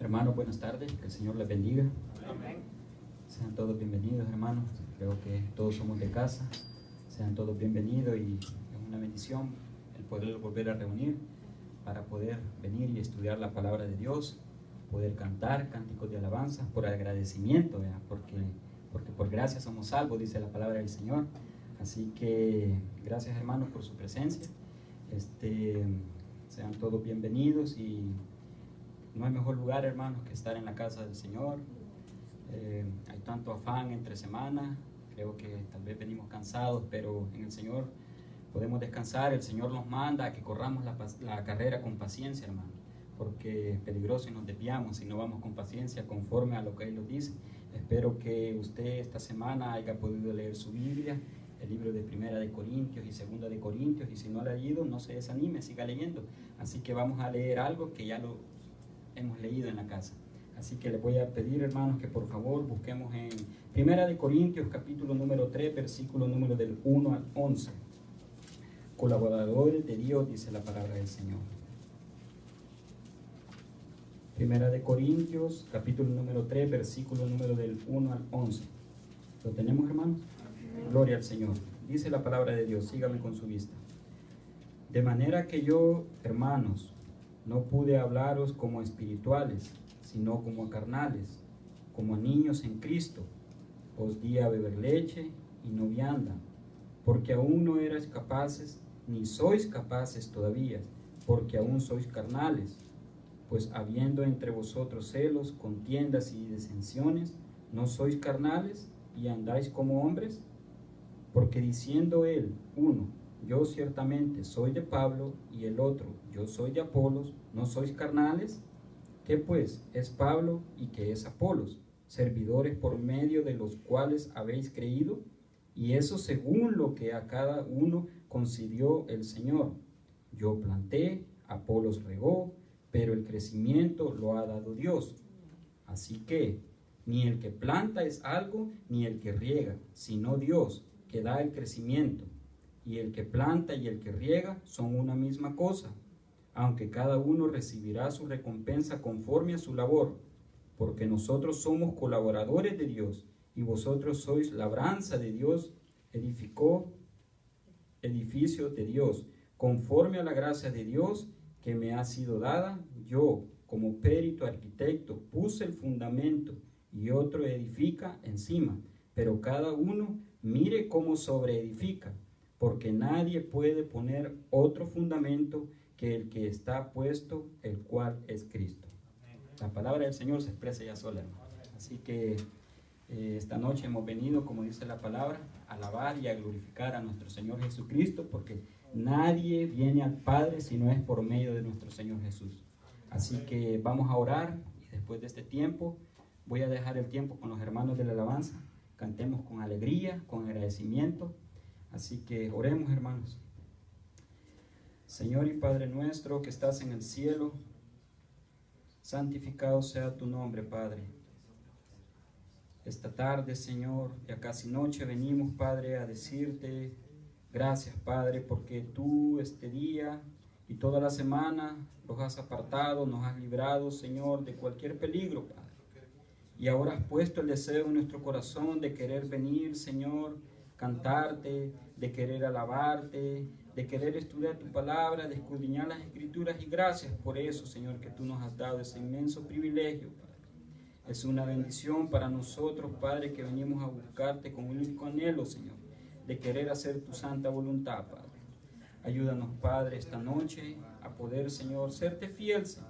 Hermanos, buenas tardes, que el Señor les bendiga. Amén. Sean todos bienvenidos, hermanos. Creo que todos somos de casa. Sean todos bienvenidos y es una bendición el poder volver a reunir para poder venir y estudiar la palabra de Dios, poder cantar cánticos de alabanza por agradecimiento, ¿verdad? Porque por gracia somos salvos, dice la palabra del Señor. Así que gracias, hermanos, por su presencia. Sean todos bienvenidos y no hay mejor lugar, hermanos, que estar en la casa del Señor. Hay tanto afán entre semanas, creo que tal vez venimos cansados, pero en el Señor podemos descansar. El Señor nos manda a que corramos la carrera con paciencia, hermano, porque es peligroso y nos desviamos si no vamos con paciencia conforme a lo que Él nos dice. Espero que usted esta semana haya podido leer su Biblia, el libro de Primera de Corintios y Segunda de Corintios, y si no lo ha leído, no se desanime, siga leyendo. Así que vamos a leer algo que ya lo hemos leído en la casa. Así que les voy a pedir, hermanos, que por favor busquemos en Primera de Corintios, capítulo número 3, versículo número del 1 al 11. Colaboradores de Dios, dice la palabra del Señor. Primera de Corintios, capítulo número 3, versículo número del 1 al 11. ¿Lo tenemos, hermanos? Gloria al Señor. Dice la palabra de Dios, sígame con su vista. De manera que yo, hermanos, no pude hablaros como espirituales, sino como a carnales, como a niños en Cristo. Os di a beber leche y no vianda, porque aún no erais capaces, ni sois capaces todavía, porque aún sois carnales. Pues habiendo entre vosotros celos, contiendas y disensiones, ¿no sois carnales y andáis como hombres? Porque diciendo él, uno, yo ciertamente soy de Pablo, y el otro, yo soy de Apolos, ¿no sois carnales? ¿Qué pues es Pablo y qué es Apolos? Servidores por medio de los cuales habéis creído, y eso según lo que a cada uno concedió el Señor. Yo planté, Apolos regó, pero el crecimiento lo ha dado Dios. Así que ni el que planta es algo, ni el que riega, sino Dios, que da el crecimiento. Y el que planta y el que riega son una misma cosa, aunque cada uno recibirá su recompensa conforme a su labor, porque nosotros somos colaboradores de Dios, y vosotros sois labranza de Dios, edificio de Dios, conforme a la gracia de Dios que me ha sido dada. Yo, como perito arquitecto, puse el fundamento, y otro edifica encima, pero cada uno mire cómo sobreedifica, porque nadie puede poner otro fundamento que el que está puesto, el cual es Cristo. La palabra del Señor se expresa ya sola, hermano. Así que esta noche hemos venido, como dice la palabra, a alabar y a glorificar a nuestro Señor Jesucristo, porque nadie viene al Padre si no es por medio de nuestro Señor Jesús. Así que vamos a orar, y después de este tiempo voy a dejar el tiempo con los hermanos de la alabanza. Cantemos con alegría, con agradecimiento. Así que oremos, hermanos. Señor y Padre nuestro que estás en el cielo, santificado sea tu nombre, Padre. Esta tarde, Señor, ya casi noche, venimos, Padre, a decirte gracias, Padre, porque tú este día y toda la semana los has apartado, nos has librado, Señor, de cualquier peligro, Padre. Y ahora has puesto el deseo en nuestro corazón de querer venir, Señor, cantarte, de querer alabarte, de querer estudiar tu palabra, de escudriñar las Escrituras. Y gracias por eso, Señor, que tú nos has dado ese inmenso privilegio, Padre. Es una bendición para nosotros, Padre, que venimos a buscarte con un único anhelo, Señor, de querer hacer tu santa voluntad, Padre. Ayúdanos, Padre, esta noche a poder, Señor, serte fiel, Señor.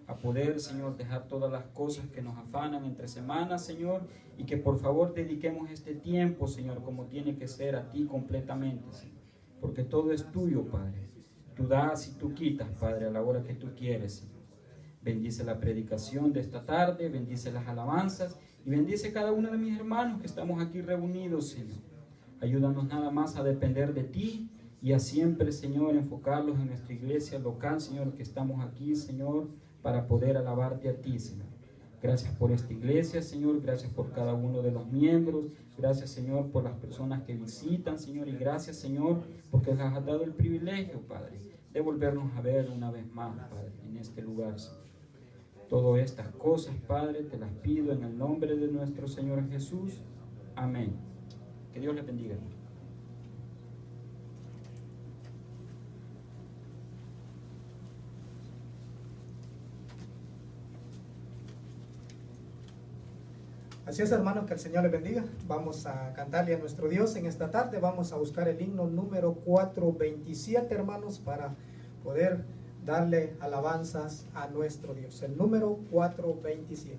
A poder, Señor, dejar todas las cosas que nos afanan entre semanas, Señor, y que por favor dediquemos este tiempo, Señor, como tiene que ser a ti completamente, Señor, porque todo es tuyo, Padre. Tú das y tú quitas, Padre, a la hora que tú quieres, Señor. Bendice la predicación de esta tarde, bendice las alabanzas y bendice cada uno de mis hermanos que estamos aquí reunidos, Señor. Ayúdanos nada más a depender de ti y a siempre, Señor, enfocarlos en nuestra iglesia local, Señor, que estamos aquí, Señor, para poder alabarte a ti, Señor. Gracias por esta iglesia, Señor. Gracias por cada uno de los miembros. Gracias, Señor, por las personas que visitan, Señor. Y gracias, Señor, porque les has dado el privilegio, Padre, de volvernos a ver una vez más, Padre, en este lugar, Señor. Todas estas cosas, Padre, te las pido en el nombre de nuestro Señor Jesús. Amén. Que Dios les bendiga. Así es, hermanos, que el Señor les bendiga. Vamos a cantarle a nuestro Dios en esta tarde. Vamos a buscar el himno número 427, hermanos, para poder darle alabanzas a nuestro Dios. El número 427.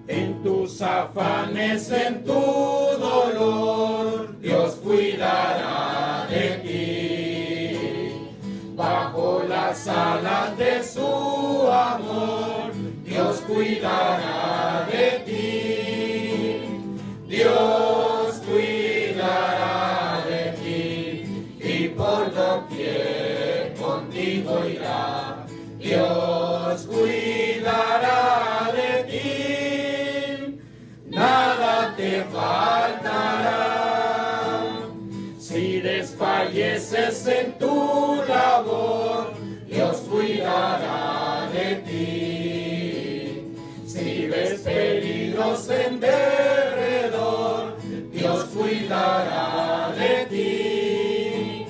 En tus afanes, en tu dolor, Dios cuidará de ti. Bajo las alas de su amor, Dios cuidará de ti. Dios cuidará de ti y por doquier contigo irá. Dios cuidará de ti, nada te faltará. Si desfalleces en tu labor, Dios cuidará de ti. Si ves peligros en derredor, Dios cuidará de ti.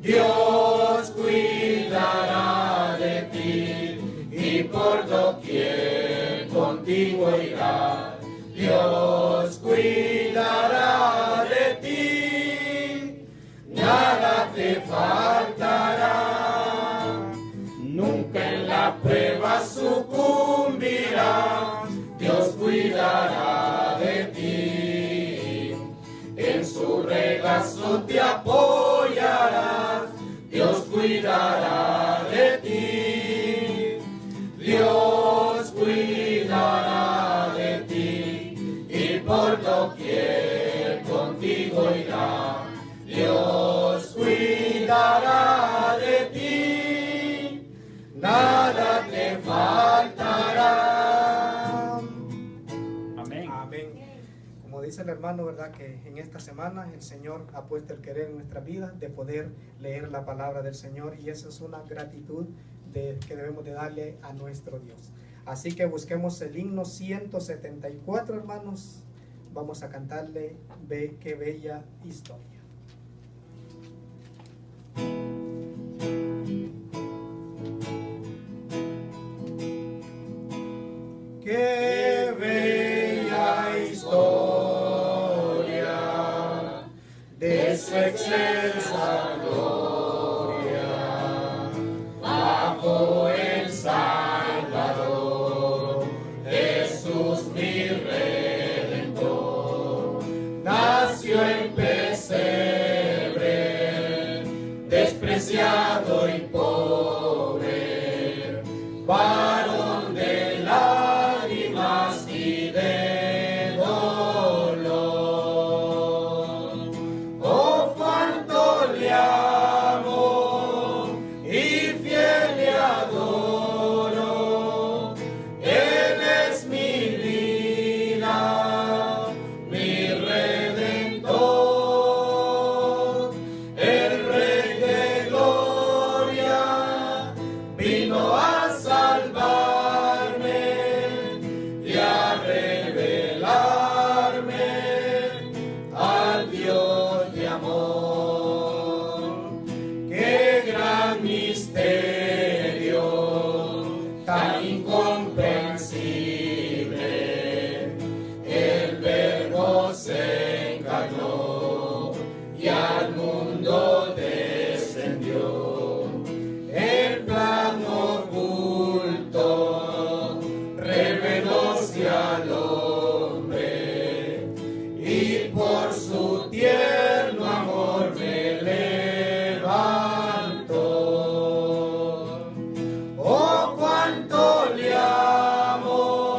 Dios cuidará de ti y por doquier contigo irá. Dios cuidará de ti, nada te faltará. Nunca en la prueba sucumbirás, Dios cuidará de ti. En su regazo te apoyarás, Dios cuidará de ti. Dios cuidará de ti y por doquier contigo irá. Dios cuidará de ti, nada te faltará. Amén. Amén. Como dice el hermano, ¿verdad? Que en esta semana el Señor ha puesto el querer en nuestra vida de poder leer la palabra del Señor, y eso es una gratitud que debemos de darle a nuestro Dios. Así que busquemos el himno 174, hermanos. Vamos a cantarle Ve qué bella historia. Qué bella historia de su excelsa gloria, bajo el Salvador, Jesús mi Redentor, nació en pesebre, despreciado y pobre, varón de lágrimas y de dolor. Oh, cuánto le amo y fiel le adoro. Él es mi vida, mi Redentor. El Rey de gloria vino a salvarme y a revelarme al Dios de amor. Qué gran misterio, tan incomprensible. El Verbo se encarnó y al mundo descendió. El plan oculto revelóse al hombre y por su tierno amor me levantó. Oh, cuánto le amo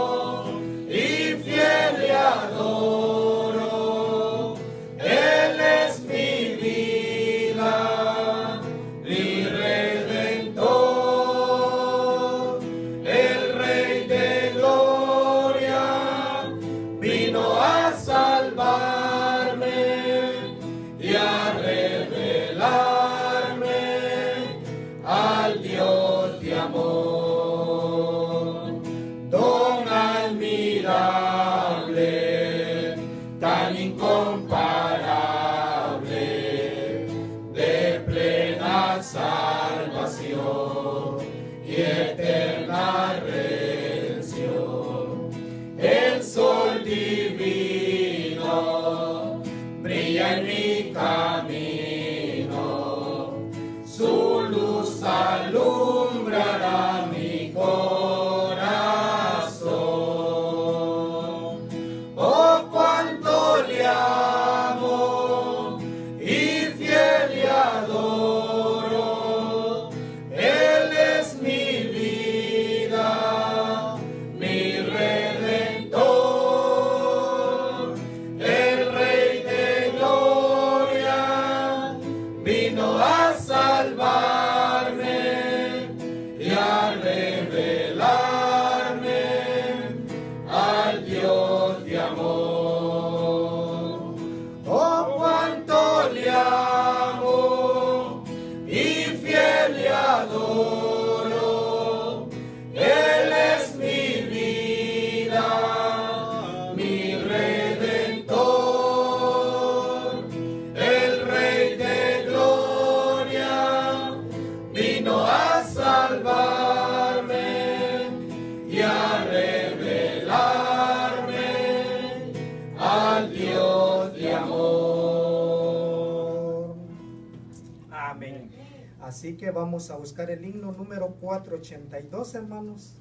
Así que vamos a buscar el himno número 482, hermanos.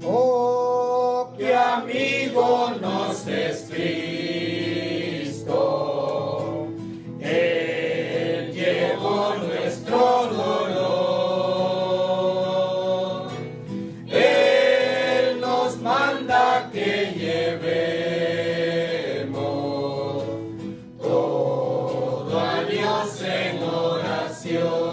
Oh, qué amigo nos es Cristo, Él llevó nuestro dolor, Él nos manda que llevemos todo a Dios en oración.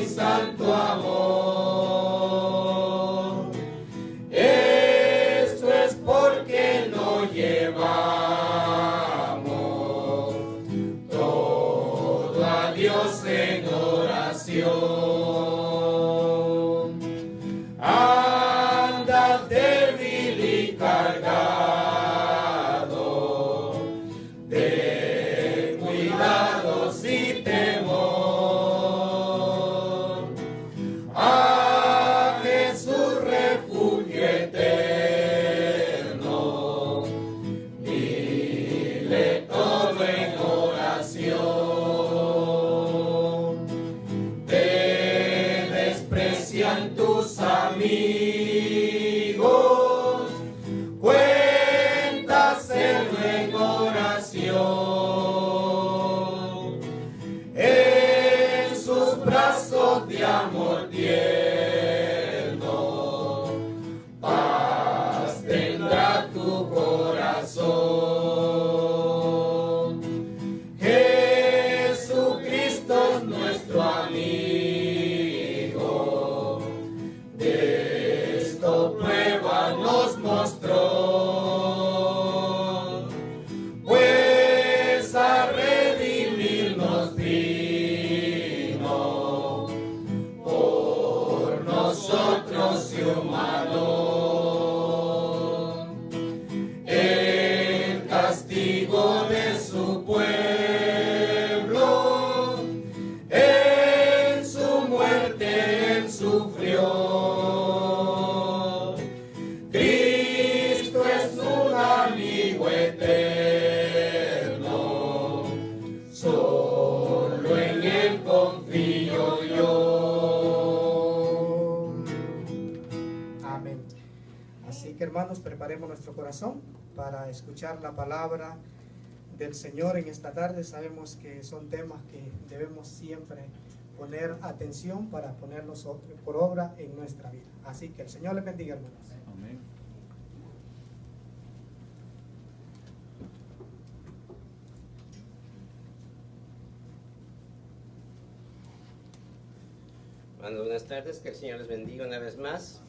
Santo amor, esto es porque no llevamos todo a Dios en oración. Anda débil y cargado de cuidados y temor. Tus amigos, cuéntaselo en oración, en sus brazos de amor tierno, paz tendrá tu corazón. Jesucristo es nuestro amigo. Prueba nos mostró, pues a redimirnos vino, por nosotros y humano, el castigo de su pueblo, en su muerte él sufrió. Eterno, solo en Él confío yo. Amén. Así que hermanos, preparemos nuestro corazón para escuchar la palabra del Señor en esta tarde. Sabemos que son temas que debemos siempre poner atención para ponerlos por obra en nuestra vida. Así que el Señor les bendiga, hermanos. Amén. Bueno, buenas tardes, que el Señor les bendiga una vez más.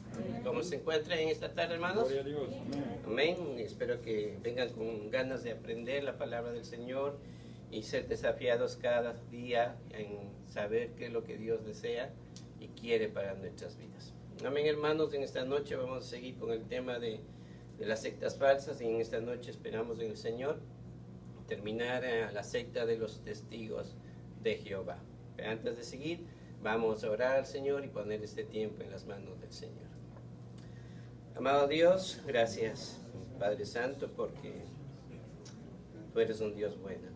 ¿Cómo se encuentran en esta tarde, hermanos? Gloria a Dios. Amén. Espero que vengan con ganas de aprender la palabra del Señor y ser desafiados cada día en saber qué es lo que Dios desea y quiere para nuestras vidas. Amén, hermanos. En esta noche vamos a seguir con el tema de las sectas falsas y en esta noche esperamos en el Señor terminar la secta de los testigos de Jehová. Pero antes de seguir, vamos a orar al Señor y poner este tiempo en las manos del Señor. Amado Dios, gracias, Padre Santo, porque tú eres un Dios bueno,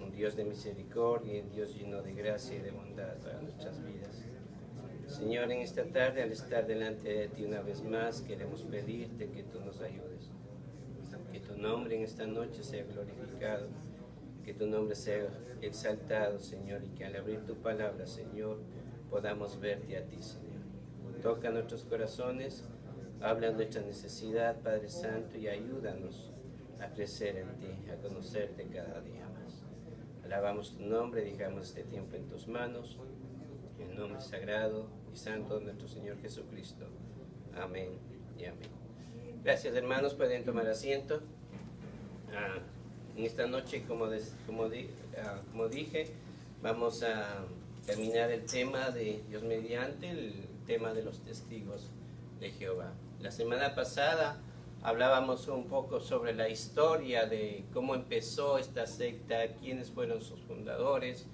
un Dios de misericordia, un Dios lleno de gracia y de bondad para nuestras vidas. Señor, en esta tarde, al estar delante de ti una vez más, queremos pedirte que tú nos ayudes, que tu nombre en esta noche sea glorificado, que tu nombre sea exaltado, Señor, y que al abrir tu palabra, Señor, podamos verte a ti, Señor. Toca nuestros corazones, habla nuestra necesidad, Padre Santo, y ayúdanos a crecer en ti, a conocerte cada día más. Alabamos tu nombre, dejamos este tiempo en tus manos, en el nombre sagrado y santo de nuestro Señor Jesucristo. Amén y amén. Gracias, hermanos, pueden tomar asiento. En esta noche, como dije, vamos a terminar el tema de Dios mediante, el tema de los testigos de Jehová. La semana pasada hablábamos un poco sobre la historia de cómo empezó esta secta, quiénes fueron sus fundadores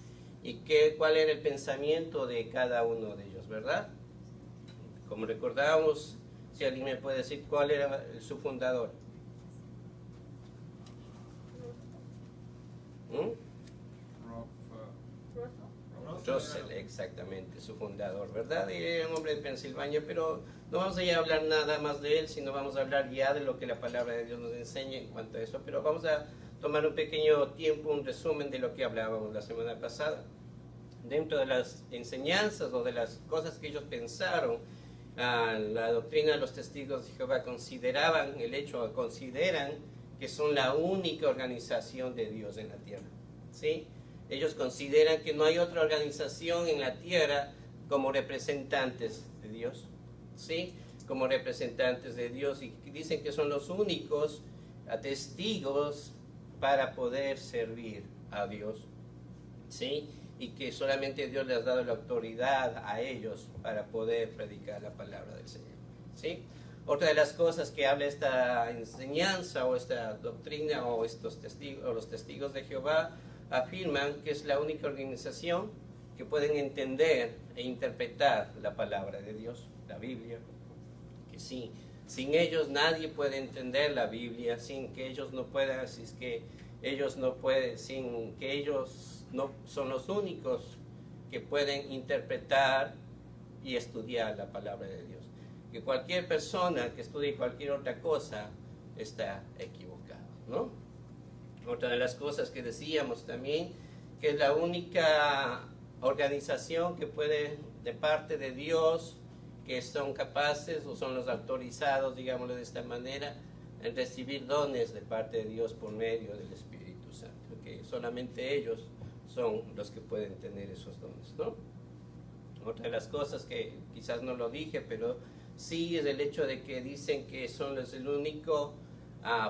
y cuál era el pensamiento de cada uno de ellos, ¿verdad? Como recordábamos, si alguien me puede decir cuál era su fundador. Russell, exactamente, su fundador, ¿verdad? Y era un hombre de Pensilvania, pero no vamos a hablar nada más de él, sino vamos a hablar ya de lo que la palabra de Dios nos enseña en cuanto a eso. Pero vamos a tomar un pequeño tiempo, un resumen de lo que hablábamos la semana pasada. Dentro de las enseñanzas o de las cosas que ellos pensaron, la doctrina de los testigos de Jehová consideran que son la única organización de Dios en la tierra, ¿sí? Ellos consideran que no hay otra organización en la tierra como representantes de Dios, ¿sí? Como representantes de Dios, y dicen que son los únicos testigos para poder servir a Dios, ¿sí? Y que solamente Dios les ha dado la autoridad a ellos para poder predicar la palabra del Señor, ¿sí? Otra de las cosas que habla esta enseñanza o esta doctrina o estos testigos o los testigos de Jehová afirman que es la única organización que pueden entender e interpretar la palabra de Dios, la Biblia, que sí, sin ellos nadie puede entender la Biblia, sin que ellos no puedan, sin que ellos no son los únicos que pueden interpretar y estudiar la palabra de Dios. Que cualquier persona que estudie cualquier otra cosa está equivocado, ¿no? Otra de las cosas que decíamos también, que es la única organización que puede, de parte de Dios, que son capaces o son los autorizados, digámoslo de esta manera, en recibir dones de parte de Dios por medio del Espíritu Santo, que solamente ellos son los que pueden tener esos dones, ¿no? Otra de las cosas que quizás no lo dije, pero sí es el hecho de que dicen que son el único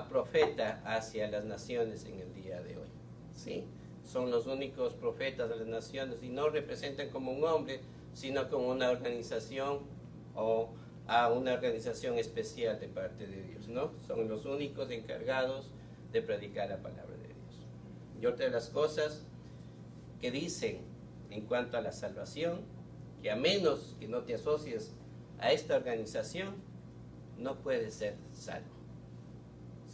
profeta hacia las naciones en el día de hoy, ¿sí? Son los únicos profetas de las naciones y no representan como un hombre, sino como una organización o a una organización especial de parte de Dios, ¿no? Son los únicos encargados de predicar la palabra de Dios. Y otra de las cosas que dicen en cuanto a la salvación, que a menos que no te asocies a esta organización, no puedes ser salvo,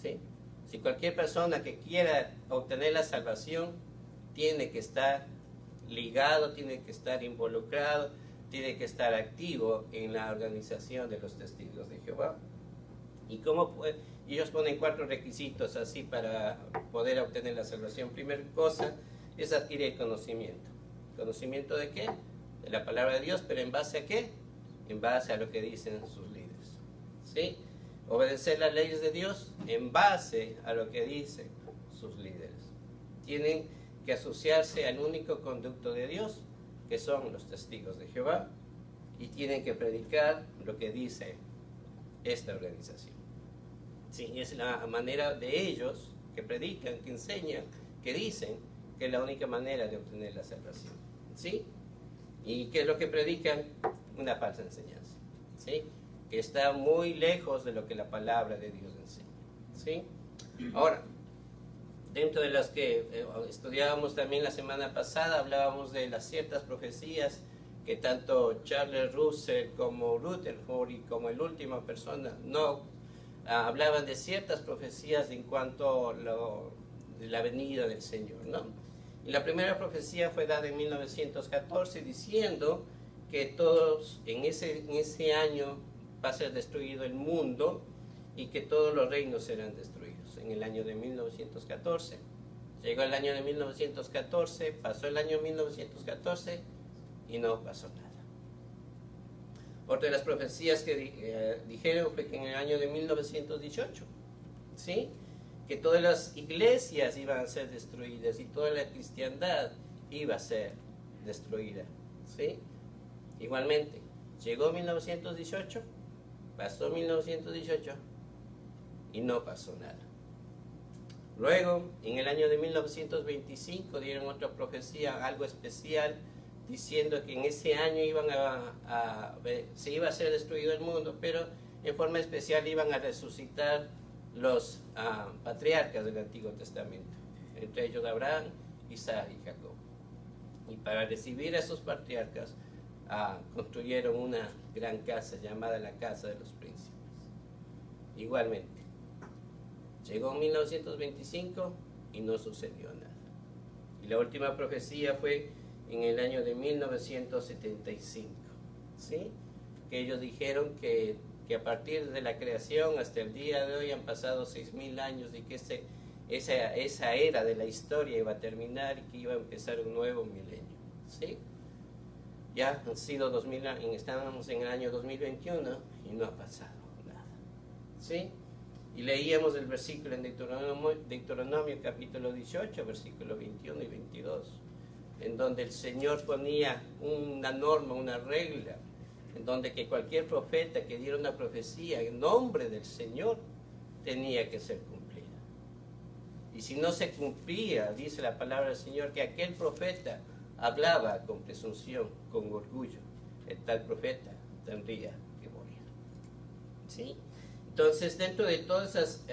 ¿sí? Si cualquier persona que quiera obtener la salvación, tiene que estar ligado, tiene que estar involucrado, tiene que estar activo en la organización de los testigos de Jehová. ¿Y cómo ellos ponen 4 requisitos así para poder obtener la salvación? Primera cosa es adquirir conocimiento. ¿Conocimiento de qué? De la palabra de Dios, pero ¿en base a qué? En base a lo que dicen sus líderes, ¿sí? Obedecer las leyes de Dios en base a lo que dicen sus líderes. Tienen que asociarse al único conducto de Dios, que son los testigos de Jehová, y tienen que predicar lo que dice esta organización. Sí, es la manera de ellos que predican, que enseñan, que dicen que es la única manera de obtener la salvación, ¿sí? ¿Y qué es lo que predican? Una falsa enseñanza, ¿sí? Que está muy lejos de lo que la palabra de Dios enseña, ¿sí? Ahora, dentro de las que estudiábamos también la semana pasada, hablábamos de las ciertas profecías que tanto Charles Russell como Rutherford y como la última persona, hablaban de ciertas profecías en cuanto a la venida del Señor, ¿no? Y la primera profecía fue dada en 1914 diciendo que todos en ese año va a ser destruido el mundo y que todos los reinos serán destruidos en el año de 1914. Llegó el año de 1914, pasó el año 1914 y no pasó nada. Otra de las profecías que dijeron fue que en el año de 1918, ¿sí? Que todas las iglesias iban a ser destruidas y toda la cristiandad iba a ser destruida, ¿sí? Igualmente, llegó 1918, pasó 1918 y no pasó nada. Luego, en el año de 1925 dieron otra profecía, algo especial, diciendo que en ese año se iba a ser destruido el mundo, pero en forma especial iban a resucitar los patriarcas del Antiguo Testamento, entre ellos Abraham, Isaac y Jacob. Y para recibir a esos patriarcas construyeron una gran casa llamada la Casa de los Príncipes. Igualmente, llegó 1925 y no sucedió nada. Y la última profecía fue en el año de 1975, ¿sí? Que ellos dijeron que a partir de la creación hasta el día de hoy han pasado 6.000 años y que esa era de la historia iba a terminar y que iba a empezar un nuevo milenio, ¿sí? Ya han sido 2000 años, estamos en el año 2021 y no ha pasado nada, ¿sí? Y leíamos el versículo en Deuteronomio capítulo 18, versículos 21 y 22, en donde el Señor ponía una norma, una regla, en donde que cualquier profeta que diera una profecía en nombre del Señor tenía que ser cumplida. Y si no se cumplía, dice la palabra del Señor, que aquel profeta hablaba con presunción, con orgullo, el tal profeta tendría que morir. ¿Sí? Entonces, dentro de todas esas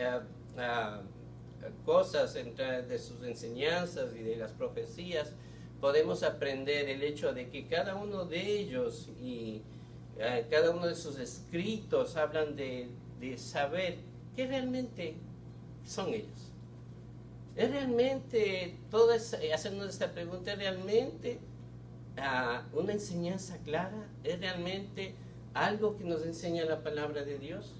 cosas, de sus enseñanzas y de las profecías, podemos aprender el hecho de que cada uno de ellos y cada uno de sus escritos hablan de saber qué realmente son ellos. ¿Es realmente, hacernos esta pregunta, es realmente una enseñanza clara? ¿Es realmente algo que nos enseña la palabra de Dios?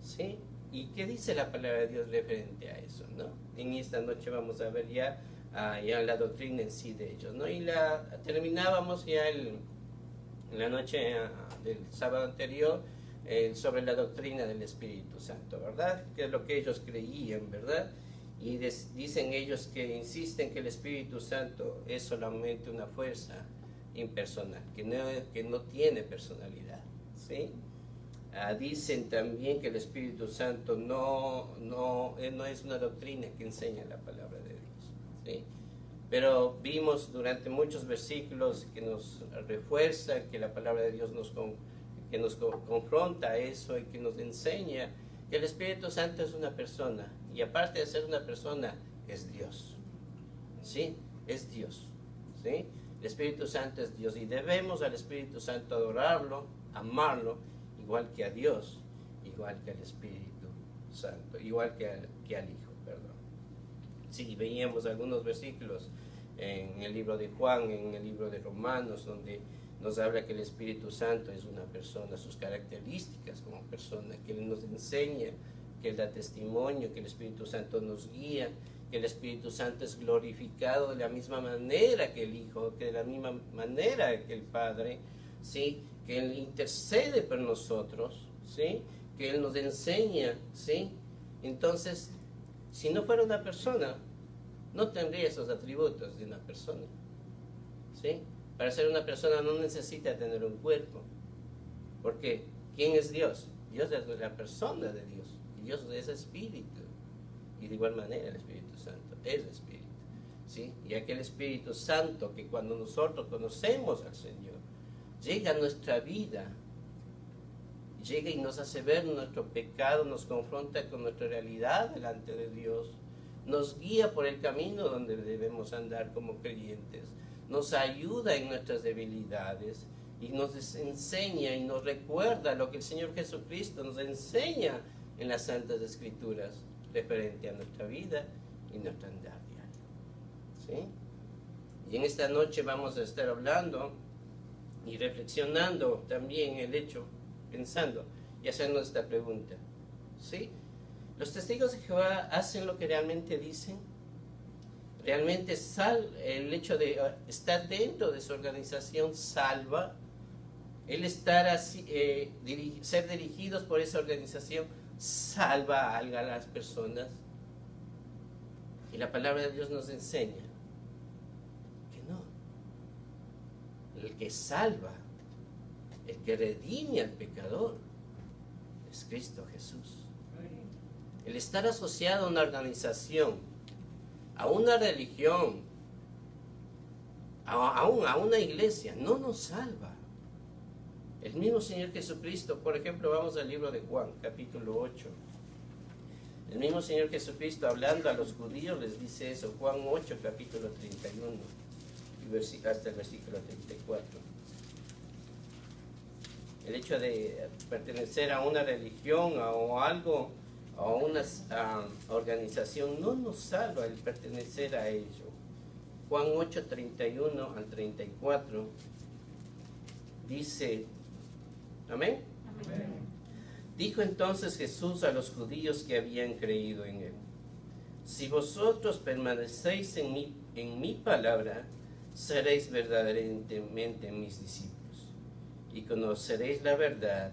¿Sí? ¿Y qué dice la palabra de Dios referente a eso, ¿no? En esta noche vamos a ver ya la doctrina en sí de ellos, ¿no? Y terminábamos ya en la noche del sábado anterior sobre la doctrina del Espíritu Santo, ¿verdad? Que es lo que ellos creían, ¿verdad? Y dicen ellos que insisten que el Espíritu Santo es solamente una fuerza impersonal, que no tiene personalidad, ¿sí? Dicen también que el Espíritu Santo no es una doctrina que enseña la palabra de Dios, ¿sí? Pero vimos durante muchos versículos que nos refuerza que la palabra de Dios nos confronta a eso y que nos enseña que el Espíritu Santo es una persona, y aparte de ser una persona, es Dios, ¿sí? Es Dios, ¿sí? El Espíritu Santo es Dios y debemos al Espíritu Santo adorarlo, amarlo, igual que a Dios, igual que al Espíritu Santo, igual que al Hijo, perdón. Sí, veíamos algunos versículos en el libro de Juan, en el libro de Romanos, donde nos habla que el Espíritu Santo es una persona, sus características como persona, que Él nos enseña, que Él da testimonio, que el Espíritu Santo nos guía, que el Espíritu Santo es glorificado de la misma manera que el Hijo, que de la misma manera que el Padre, ¿sí? Que Él intercede por nosotros, ¿sí? Que Él nos enseña, ¿sí? Entonces, si no fuera una persona, no tendría esos atributos de una persona, ¿sí? Para ser una persona no necesita tener un cuerpo, porque ¿quién es Dios? Dios es la persona de Dios, y Dios es espíritu, y de igual manera el Espíritu Santo es espíritu, ¿sí? Y aquel Espíritu Santo que cuando nosotros conocemos al Señor, llega a nuestra vida, llega y nos hace ver nuestro pecado, nos confronta con nuestra realidad delante de Dios, nos guía por el camino donde debemos andar como creyentes, nos ayuda en nuestras debilidades y nos enseña y nos recuerda lo que el Señor Jesucristo nos enseña en las Santas Escrituras referente a nuestra vida y nuestra andar diaria, ¿sí? Y en esta noche vamos a estar hablando y reflexionando también el hecho, pensando y hacernos esta pregunta, ¿sí? ¿Los testigos de Jehová hacen lo que realmente dicen? ¿Realmente el hecho de estar dentro de su organización salva? ¿El estar así, ser dirigidos por esa organización salva a las personas? Y la palabra de Dios nos enseña que no. El que salva, el que redime al pecador, es Cristo Jesús. El estar asociado a una organización, a una religión, aún a una iglesia, no nos salva. El mismo Señor Jesucristo, por ejemplo, vamos al libro de Juan, capítulo 8. El mismo Señor Jesucristo, hablando a los judíos, les dice eso, Juan 8, capítulo 31, y hasta el versículo 34. El hecho de pertenecer a una religión o algo, a una organización, no nos salva el pertenecer a ello. Juan 8, 31 al 34, dice, amén. Amén. Dijo entonces Jesús a los judíos que habían creído en él: si vosotros permanecéis en mi palabra, seréis verdaderamente mis discípulos, y conoceréis la verdad,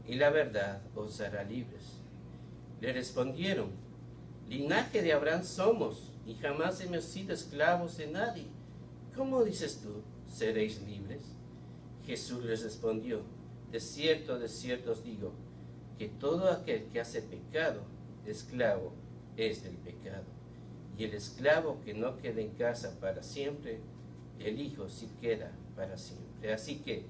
y la verdad os hará libres. Le respondieron: linaje de Abraham somos, y jamás hemos sido esclavos de nadie. ¿Cómo dices tú, seréis libres? Jesús les respondió: de cierto os digo, que todo aquel que hace pecado, esclavo es del pecado. Y el esclavo que no queda en casa para siempre, el Hijo sí queda para siempre. Así que,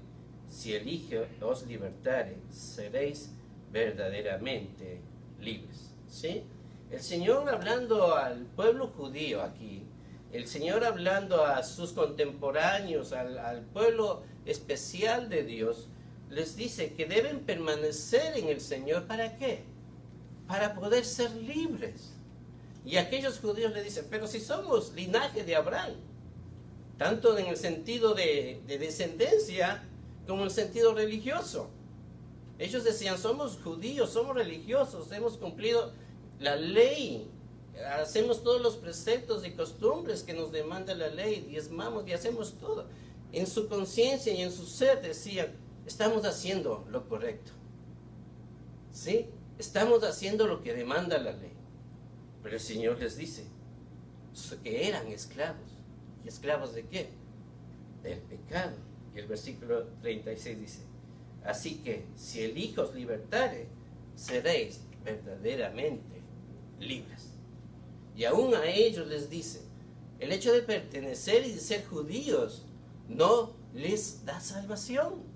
si el Hijo os libertare, seréis verdaderamente libres. ¿Sí? El Señor hablando al pueblo judío aquí, el Señor hablando a sus contemporáneos, al pueblo especial de Dios, les dice que deben permanecer en el Señor. ¿Para qué? Para poder ser libres. Y aquellos judíos le dicen: pero si somos linaje de Abraham, tanto en el sentido de descendencia como en el sentido religioso. Ellos decían: somos judíos, somos religiosos, hemos cumplido la ley, hacemos todos los preceptos y costumbres que nos demanda la ley, diezmamos y hacemos todo. En su conciencia y en su ser decían: estamos haciendo lo correcto. ¿Sí? Estamos haciendo lo que demanda la ley. Pero el Señor les dice que eran esclavos. ¿Y esclavos de qué? Del pecado. Y el versículo 36 dice: así que si el Hijo os libertare, seréis verdaderamente libres. Y aún a ellos les dice: el hecho de pertenecer y de ser judíos no les da salvación.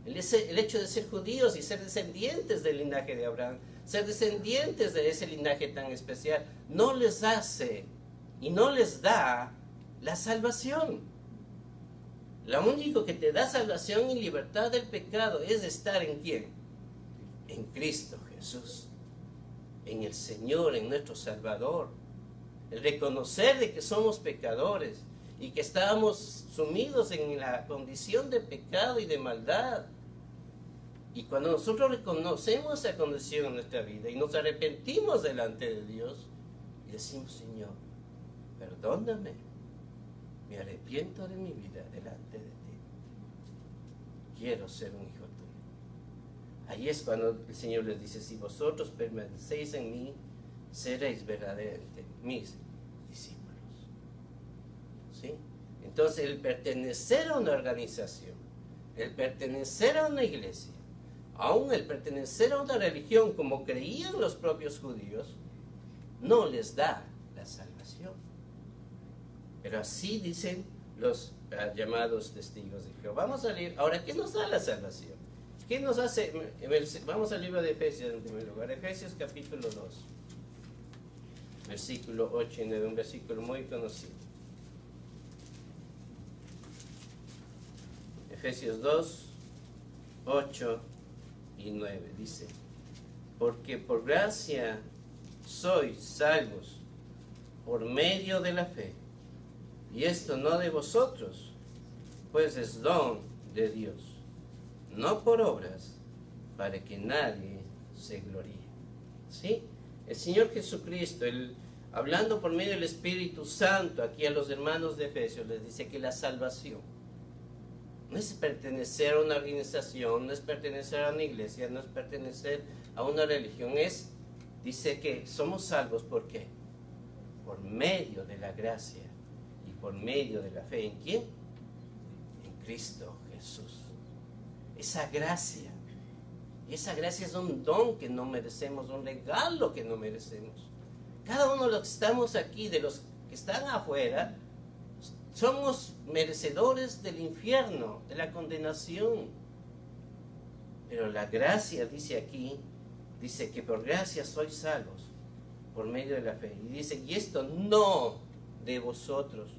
El hecho de ser judíos y ser descendientes del linaje de Abraham, ser descendientes de ese linaje tan especial, no les hace y no les da la salvación. Lo único que te da salvación y libertad del pecado es estar ¿en quién? En Cristo Jesús, en el Señor, en nuestro Salvador. El reconocer de que somos pecadores y que estamos sumidos en la condición de pecado y de maldad. Y cuando nosotros reconocemos esa condición en nuestra vida y nos arrepentimos delante de Dios y decimos: Señor, perdóname, me arrepiento de mi vida delante de ti, quiero ser un hijo tuyo. Ahí es cuando el Señor les dice: si vosotros permanecéis en mí, seréis verdaderamente mis discípulos. ¿Sí? Entonces, el pertenecer a una organización, el pertenecer a una iglesia, aún el pertenecer a una religión como creían los propios judíos, no les da la salvación. Pero así dicen los llamados testigos de Jehová. Vamos a leer ahora, ¿qué nos da la salvación? ¿Qué nos hace? Vamos al libro de Efesios en primer lugar. Efesios capítulo 2, versículo 8 y 9, un versículo muy conocido. Efesios 2, 8 y 9 dice: porque por gracia sois salvos por medio de la fe, y esto no de vosotros, pues es don de Dios, no por obras, para que nadie se gloríe. ¿Sí? El Señor Jesucristo, hablando por medio del Espíritu Santo aquí a los hermanos de Efesios, les dice que la salvación no es pertenecer a una organización, no es pertenecer a una iglesia, no es pertenecer a una religión. Dice que somos salvos, ¿por qué? Por medio de la gracia y por medio de la fe. ¿En quién? En Cristo Jesús. Esa gracia es un don que no merecemos, un regalo que no merecemos. Cada uno de los que estamos aquí, de los que están afuera, somos merecedores del infierno, de la condenación. Pero la gracia, dice aquí, dice que por gracia sois salvos, por medio de la fe. Y dice, y esto no de vosotros,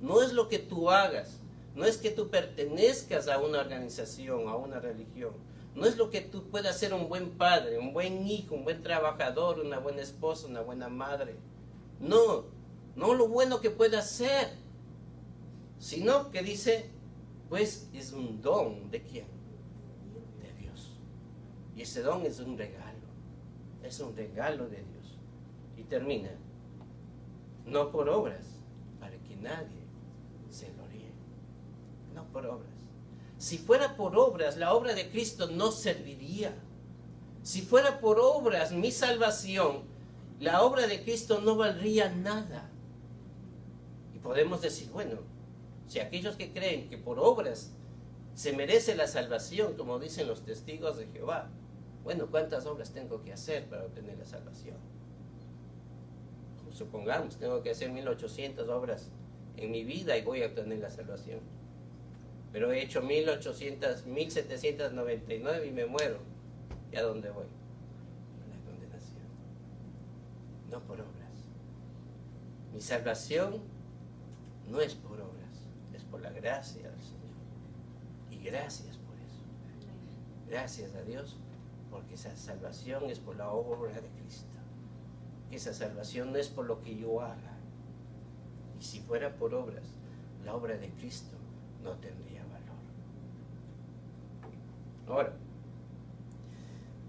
no es lo que tú hagas, no es que tú pertenezcas a una organización, a una religión, no es lo que tú puedas ser un buen padre, un buen hijo, un buen trabajador, una buena esposa, una buena madre. No, no lo bueno que puedas ser, sino que dice, pues es un don ¿de quién? De Dios. Y ese don es un regalo de Dios. Y termina, no por obras, para que nadie se gloríe, no por obras. Si fuera por obras, la obra de Cristo no serviría. Si fuera por obras mi salvación, la obra de Cristo no valdría nada. Y podemos decir, bueno, si aquellos que creen que por obras se merece la salvación, como dicen los testigos de Jehová, bueno, ¿cuántas obras tengo que hacer para obtener la salvación? Supongamos, tengo que hacer 1800 obras en mi vida y voy a obtener la salvación. Pero he hecho 1799 y me muero. ¿Y a dónde voy? A la condenación. No por obras. Mi salvación no es por obras, es por la gracia del Señor. Y gracias por eso. Gracias a Dios, porque esa salvación es por la obra de Cristo. Esa salvación no es por lo que yo haga. Y si fuera por obras, la obra de Cristo no tendría valor. Ahora,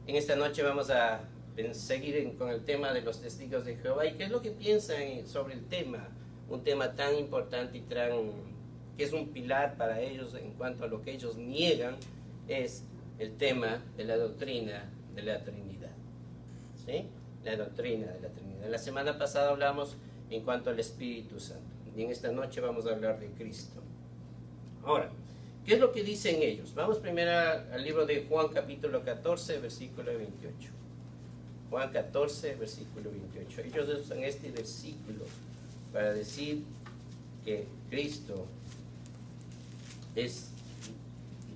en esta noche vamos a seguir con el tema de los testigos de Jehová. ¿Y qué es lo que piensan sobre el tema? Un tema tan importante y que es un pilar para ellos en cuanto a lo que ellos niegan, es el tema de la doctrina de la Trinidad. ¿Sí? La doctrina de la Trinidad. La semana pasada hablamos en cuanto al Espíritu Santo. Y en esta noche vamos a hablar de Cristo. Ahora, ¿qué es lo que dicen ellos? Vamos primero al libro de Juan capítulo 14, versículo 28. Juan 14, versículo 28. Ellos usan este versículo para decir que Cristo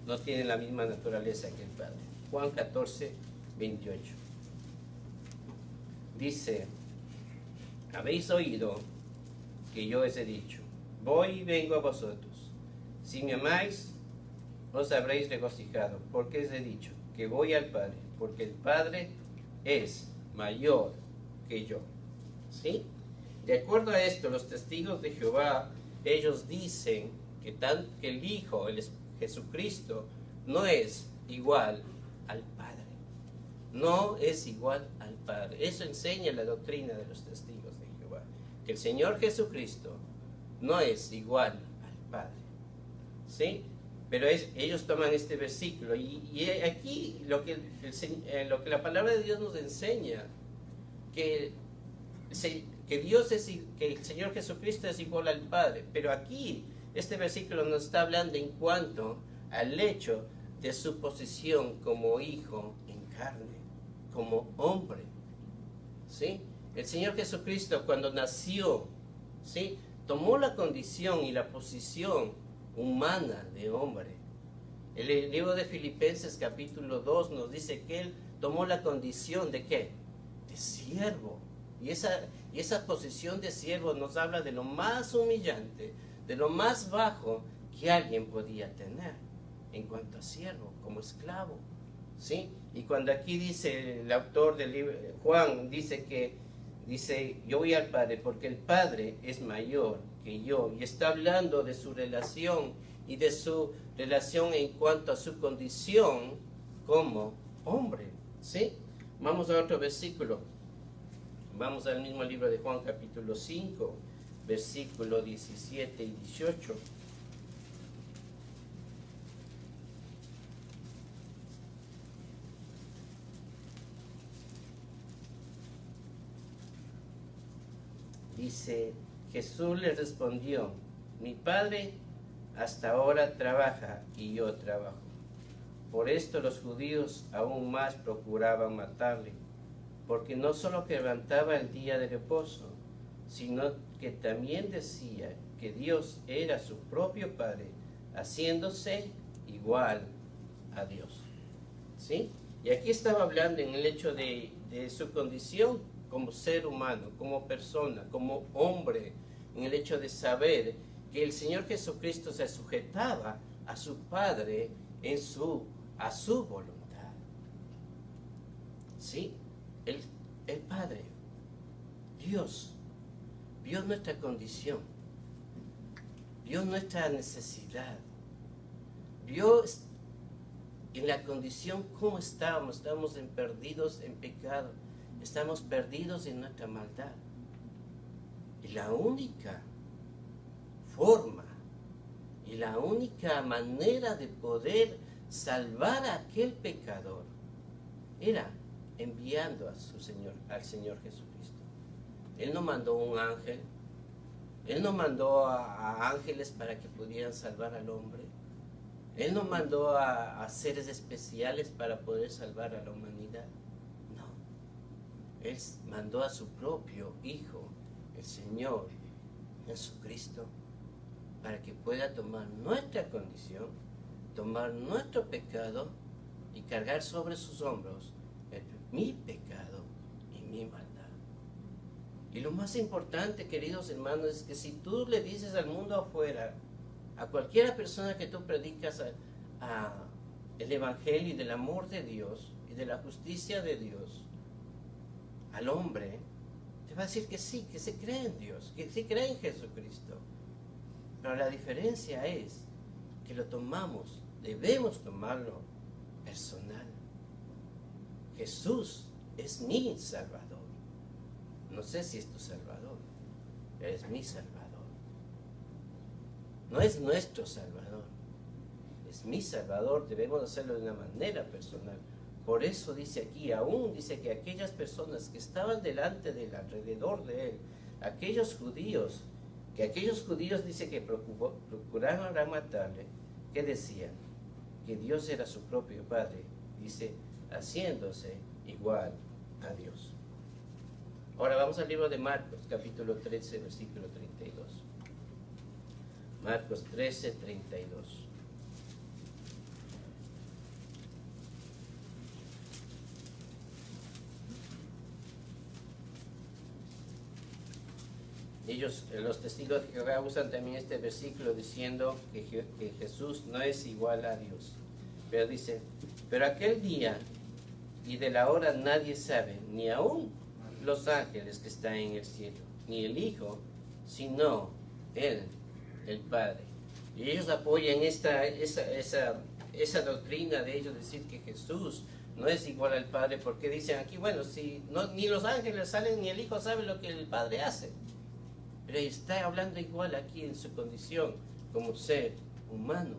no tiene la misma naturaleza que el Padre. Juan 14, 28. Dice, habéis oído que yo os he dicho, voy y vengo a vosotros. Si me amáis, os habréis regocijado, porque os he dicho que voy al Padre, porque el Padre es mayor que yo. ¿Sí? De acuerdo a esto, los testigos de Jehová, ellos dicen que el Hijo, Jesucristo, no es igual al Padre. No es igual al Padre. Eso enseña la doctrina de los testigos de Jehová. Que el Señor Jesucristo no es igual al Padre. ¿Sí? Pero ellos toman este versículo y aquí lo que la palabra de Dios nos enseña, que el Señor Jesucristo es igual al Padre. Pero aquí este versículo nos está hablando en cuanto al hecho de su posición como hijo en carne, como hombre. ¿Sí? El Señor Jesucristo, cuando nació, ¿sí?, tomó la condición y la posición humana de hombre. El libro de Filipenses capítulo 2 nos dice que Él tomó la condición de ¿qué? De siervo. Y esa posición de siervo nos habla de lo más humillante, de lo más bajo que alguien podía tener en cuanto a siervo, como esclavo. ¿Sí? Y cuando aquí dice el autor del libro, Juan, dice, yo voy al Padre porque el Padre es mayor que yo, y está hablando de su relación y de su relación en cuanto a su condición como hombre. ¿Sí? Vamos a otro versículo. Vamos al mismo libro de Juan capítulo 5, versículo 17 y 18. Dice, Jesús le respondió, mi Padre hasta ahora trabaja y yo trabajo. Por esto los judíos aún más procuraban matarle, porque no solo quebrantaba el día de reposo, sino que también decía que Dios era su propio Padre, haciéndose igual a Dios. ¿Sí? Y aquí estaba hablando en el hecho de su condición como ser humano, como persona, como hombre, en el hecho de saber que el Señor Jesucristo se sujetaba a su Padre a su voluntad. ¿Sí? El Padre, Dios, vio nuestra condición, vio nuestra necesidad, vio en la condición cómo estábamos perdidos en pecado, estamos perdidos en nuestra maldad. Y la única forma y la única manera de poder salvar a aquel pecador era enviando al Señor Jesucristo. Él no mandó un ángel, Él no mandó a ángeles para que pudieran salvar al hombre, Él no mandó a seres especiales para poder salvar a la humanidad. No, Él mandó a su propio Hijo, el Señor Jesucristo, para que pueda tomar nuestra condición, tomar nuestro pecado y cargar sobre sus hombros mi pecado y mi maldad. Y lo más importante, queridos hermanos, es que si tú le dices al mundo afuera, a cualquiera persona que tú predicas el evangelio y del amor de Dios y de la justicia de Dios al hombre, te va a decir que sí, que se cree en Dios, que sí cree en Jesucristo. Pero la diferencia es que lo tomamos, debemos tomarlo personal. Jesús es mi Salvador. No sé si es tu Salvador, pero es mi Salvador. No es nuestro Salvador, es mi Salvador. Debemos hacerlo de una manera personal. Por eso dice aquí, aún dice que aquellas personas que estaban delante de él, alrededor de él, aquellos judíos dice que procuraron matarle, que decían que Dios era su propio Padre, dice, haciéndose igual a Dios. Ahora vamos al libro de Marcos, capítulo 13, versículo 32. Marcos 13, 32. Los testigos de Jehová usan también este versículo diciendo que Jesús no es igual a Dios. Pero dice, pero aquel día y de la hora nadie sabe, ni aún los ángeles que están en el cielo, ni el Hijo, sino Él, el Padre. Y ellos apoyan esa doctrina de ellos, decir que Jesús no es igual al Padre, porque dicen aquí, bueno, si no, ni los ángeles salen, ni el Hijo sabe lo que el Padre hace. Pero está hablando igual aquí en su condición como ser humano.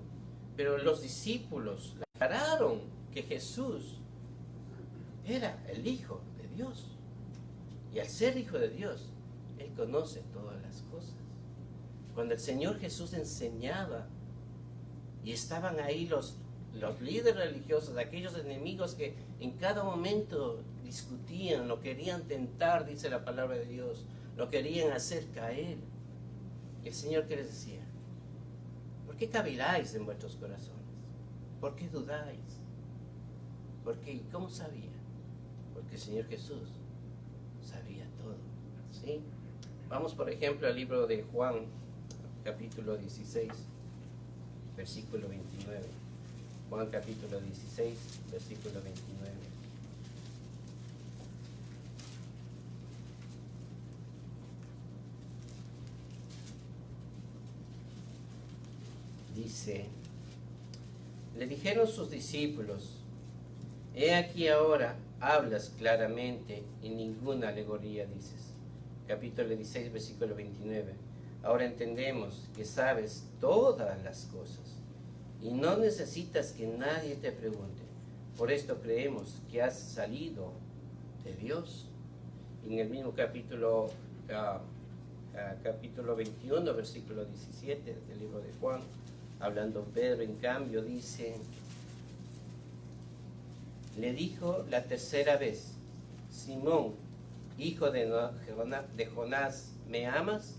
Pero los discípulos aclararon que Jesús era el Hijo de Dios. Y al ser Hijo de Dios, Él conoce todas las cosas. Cuando el Señor Jesús enseñaba y estaban ahí los líderes religiosos, aquellos enemigos que en cada momento discutían, lo querían tentar, dice la palabra de Dios, lo querían hacer caer. El Señor, ¿qué les decía? ¿Por qué caviláis en vuestros corazones? ¿Por qué dudáis? Porque, ¿cómo sabía? Porque el Señor Jesús sabía todo, ¿sí? Vamos, por ejemplo, al libro de Juan, capítulo 16, versículo 29. Juan, capítulo 16, versículo 29. Dice, le dijeron sus discípulos, he aquí ahora hablas claramente y ninguna alegoría dices. Capítulo 16, versículo 29. Ahora entendemos que sabes todas las cosas y no necesitas que nadie te pregunte. Por esto creemos que has salido de Dios. En el mismo capítulo 21, versículo 17 del libro de Juan, hablando Pedro, en cambio, dice, le dijo la tercera vez, Simón, hijo de Jonás, ¿me amas?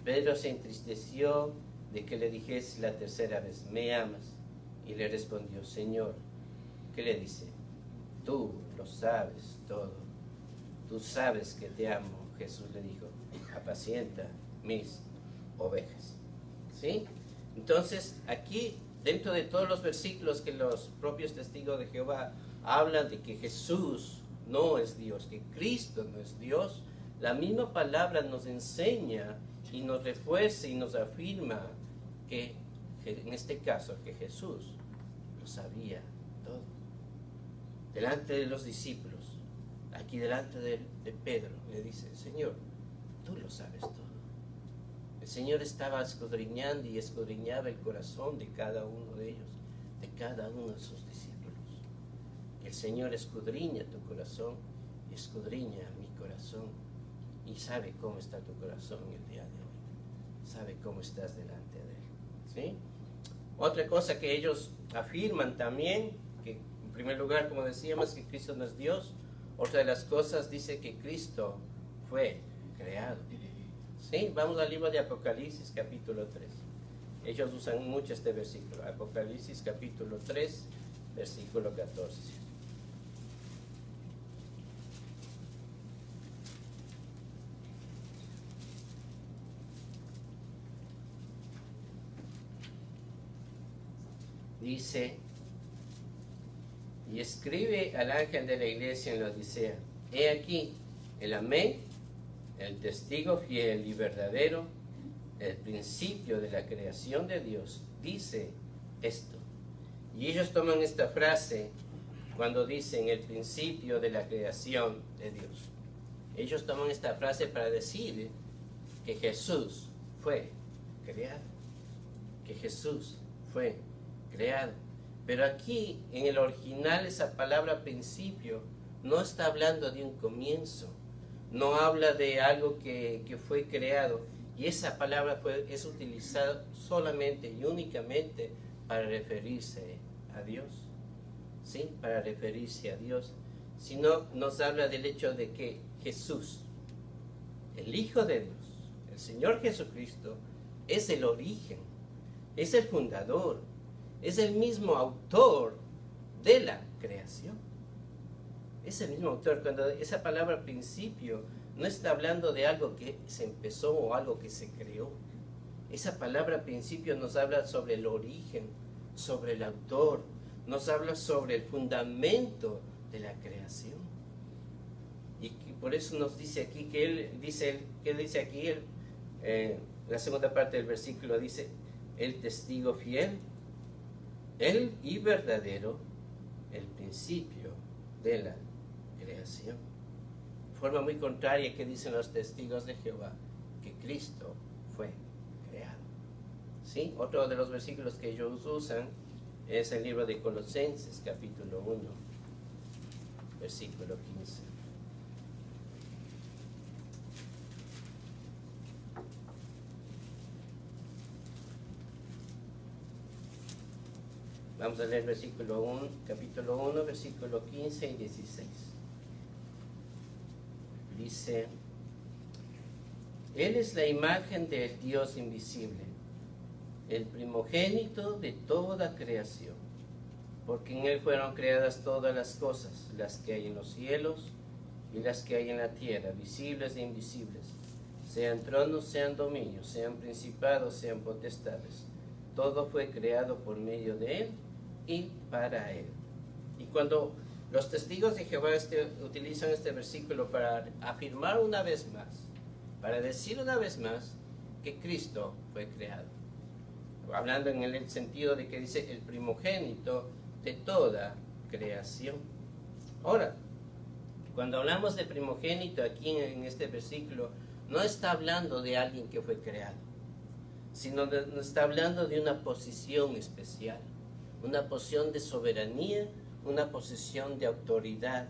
Pedro se entristeció de que le dijese la tercera vez, ¿me amas? Y le respondió, Señor, ¿qué le dice? Tú lo sabes todo, tú sabes que te amo. Jesús le dijo, apacienta mis ovejas. ¿Sí? Entonces, aquí, dentro de todos los versículos que los propios testigos de Jehová hablan de que Jesús no es Dios, que Cristo no es Dios, la misma palabra nos enseña y nos refuerza y nos afirma que en este caso, que Jesús lo sabía todo. Delante de los discípulos, aquí delante de Pedro, le dice, Señor, tú lo sabes todo. El Señor estaba escudriñando y escudriñaba el corazón de cada uno de ellos, de cada uno de sus discípulos. El Señor escudriña tu corazón, escudriña mi corazón y sabe cómo está tu corazón el día de hoy. Sabe cómo estás delante de Él. ¿Sí? Otra cosa que ellos afirman también, que en primer lugar, como decíamos, que Cristo no es Dios. Otra de las cosas dice que Cristo fue creado. ¿Sí? Vamos al libro de Apocalipsis, capítulo 3. Ellos usan mucho este versículo. Apocalipsis, capítulo 3, versículo 14. Dice, y escribe al ángel de la iglesia en la Odisea, he aquí el amén, el testigo fiel y verdadero, el principio de la creación de Dios, dice esto. Y ellos toman esta frase cuando dicen el principio de la creación de Dios. Ellos toman esta frase para decir que Jesús fue creado, que Jesús fue creado. Pero aquí en el original esa palabra principio no está hablando de un comienzo, no habla de algo que fue creado, y esa palabra es utilizada solamente y únicamente para referirse a Dios, ¿sí? Para referirse a Dios, sino nos habla del hecho de que Jesús, el Hijo de Dios, el Señor Jesucristo, es el origen, es el fundador, es el mismo autor de la creación. Es el mismo autor. Cuando esa palabra principio no está hablando de algo que se empezó o algo que se creó. Esa palabra principio nos habla sobre el origen, sobre el autor, nos habla sobre el fundamento de la creación. Y por eso nos dice aquí que él dice aquí, la segunda parte del versículo dice, el testigo fiel, el y verdadero, el principio de la creación. Forma muy contraria que dicen los testigos de Jehová, que Cristo fue creado. ¿Sí? Otro de los versículos que ellos usan es el libro de Colosenses, capítulo 1, versículo 15. Vamos a leer versículo 1, capítulo 1, versículo 15 y 16. Dice, Él es la imagen del Dios invisible, el primogénito de toda creación, porque en Él fueron creadas todas las cosas, las que hay en los cielos y las que hay en la tierra, visibles e invisibles, sean tronos, sean dominios, sean principados, sean potestades. Todo fue creado por medio de Él y para Él. Y cuando los testigos de Jehová utilizan este versículo para afirmar una vez más, para decir una vez más que Cristo fue creado, hablando en el sentido de que dice el primogénito de toda creación. Ahora, cuando hablamos de primogénito aquí en este versículo, no está hablando de alguien que fue creado, sino nos está hablando de una posición especial, una posición de soberanía, una posición de autoridad,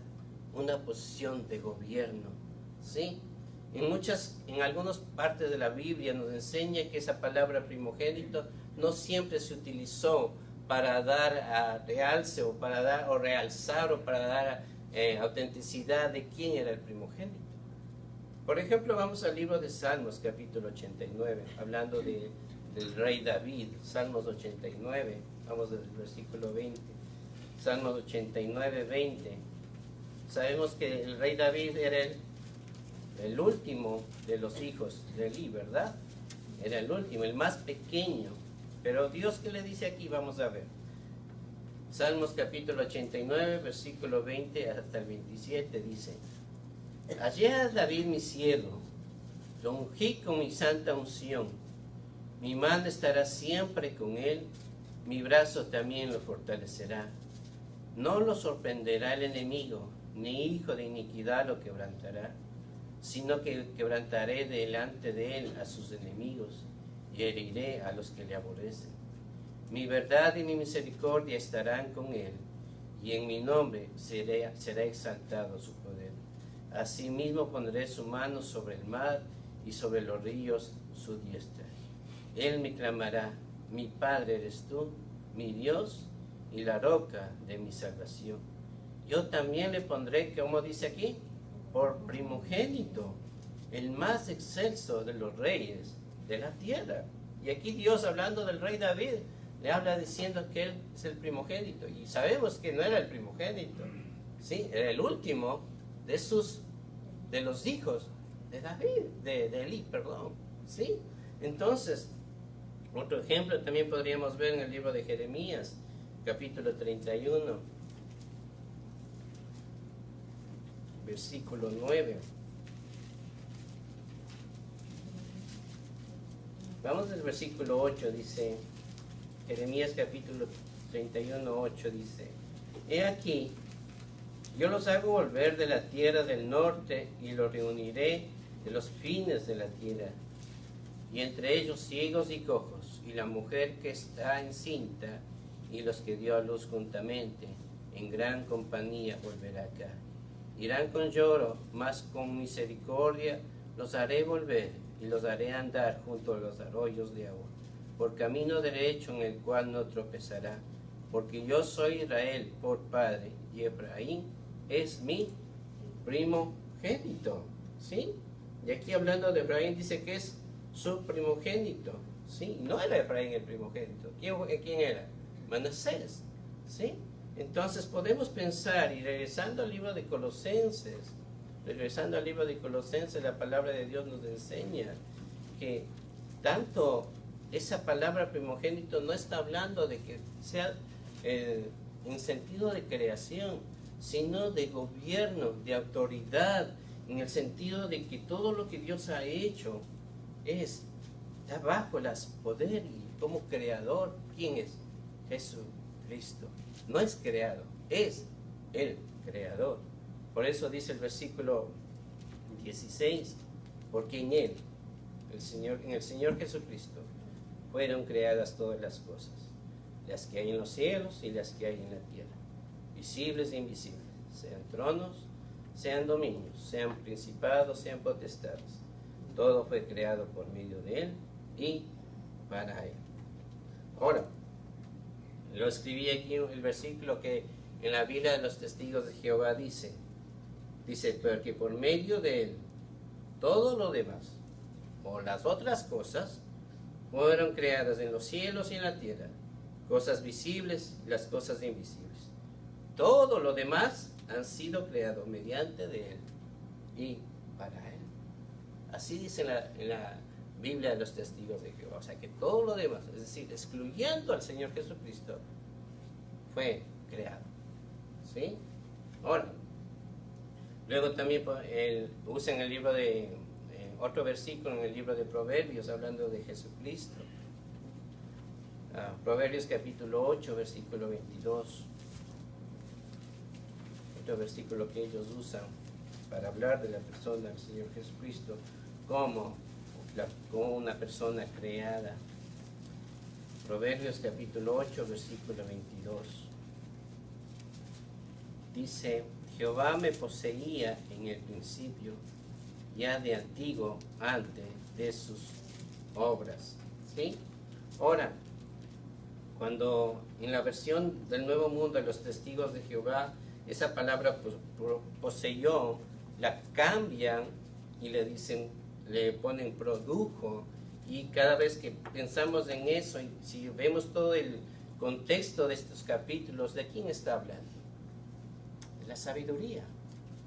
una posición de gobierno, ¿sí? En algunas partes de la Biblia nos enseña que esa palabra primogénito no siempre se utilizó para dar a realce o para dar o realzar o para dar autenticidad de quién era el primogénito. Por ejemplo, vamos al libro de Salmos, capítulo 89, hablando del rey David. Salmos 89, vamos del versículo 20. Salmos 89, 20. Sabemos que el rey David era el último de los hijos de Eli, ¿verdad? Era el último, el más pequeño. Pero Dios, ¿qué le dice aquí? Vamos a ver. Salmos capítulo 89, versículo 20 hasta el 27 dice: Hallé a David mi siervo, lo ungí con mi santa unción. Mi mano estará siempre con él, mi brazo también lo fortalecerá. No lo sorprenderá el enemigo, ni hijo de iniquidad lo quebrantará, sino que quebrantaré delante de él a sus enemigos y heriré a los que le aborrecen. Mi verdad y mi misericordia estarán con él, y en mi nombre será exaltado su poder. Asimismo pondré su mano sobre el mar y sobre los ríos su diestra. Él me clamará: mi Padre eres tú, mi Dios y la roca de mi salvación. Yo también le pondré, como dice aquí, por primogénito, el más excelso de los reyes de la tierra. Y aquí Dios, hablando del rey David, le habla diciendo que él es el primogénito. Y sabemos que no era el primogénito, ¿sí? Era el último de los hijos de David, de Eli, perdón, ¿sí? Entonces, otro ejemplo también podríamos ver en el libro de Jeremías, capítulo 31, versículo 9. Vamos al versículo 8, dice, Jeremías capítulo 31, 8 dice: He aquí, yo los hago volver de la tierra del norte y los reuniré de los fines de la tierra, y entre ellos ciegos y cojos, y la mujer que está encinta, y los que dio a luz juntamente, en gran compañía volverá acá. Irán con lloro, mas con misericordia los haré volver, y los haré andar junto a los arroyos de agua, por camino derecho en el cual no tropezará, porque yo soy Israel por padre, y Efraín es mi primogénito, ¿sí? Y aquí hablando de Efraín dice que es su primogénito, ¿sí? No era Efraín el primogénito. ¿Quién era? Manasés, ¿sí? Entonces podemos pensar, y regresando al libro de Colosenses, la palabra de Dios nos enseña que tanto esa palabra primogénito no está hablando de que sea en sentido de creación, sino de gobierno, de autoridad, en el sentido de que todo lo que Dios ha hecho está bajo el poder, y como creador, ¿quién es? Jesucristo. No es creado, es el creador. Por eso dice el versículo 16, porque en Él, en el Señor Jesucristo, fueron creadas todas las cosas, las que hay en los cielos y las que hay en la tierra, visibles e invisibles, sean tronos, sean dominios, sean principados, sean potestades. Todo fue creado por medio de Él y para Él. Ahora, lo escribí aquí el versículo que en la Biblia de los testigos de Jehová dice, porque por medio de Él, todo lo demás, o las otras cosas, fueron creadas en los cielos y en la tierra, cosas visibles y las cosas invisibles. Todo lo demás han sido creados mediante de Él y para Él. Así dice en la Biblia de los testigos de Jehová. O sea que todo lo demás, es decir, excluyendo al Señor Jesucristo, fue creado, ¿sí? Ahora, luego también usan el libro de otro versículo en el libro de Proverbios, hablando de Jesucristo. Proverbios capítulo 8, versículo 22. Otro versículo que ellos usan para hablar de la persona del Señor Jesucristo como una persona creada. Proverbios capítulo 8, versículo 22. Dice: Jehová me poseía en el principio, ya de antiguo, antes de sus obras. ¿Sí? Ahora, cuando en la versión del Nuevo Mundo de los Testigos de Jehová, esa palabra poseyó, la cambian y le dicen, le ponen produjo, y cada vez que pensamos en eso, y si vemos todo el contexto de estos capítulos, ¿de quién está hablando? De la sabiduría,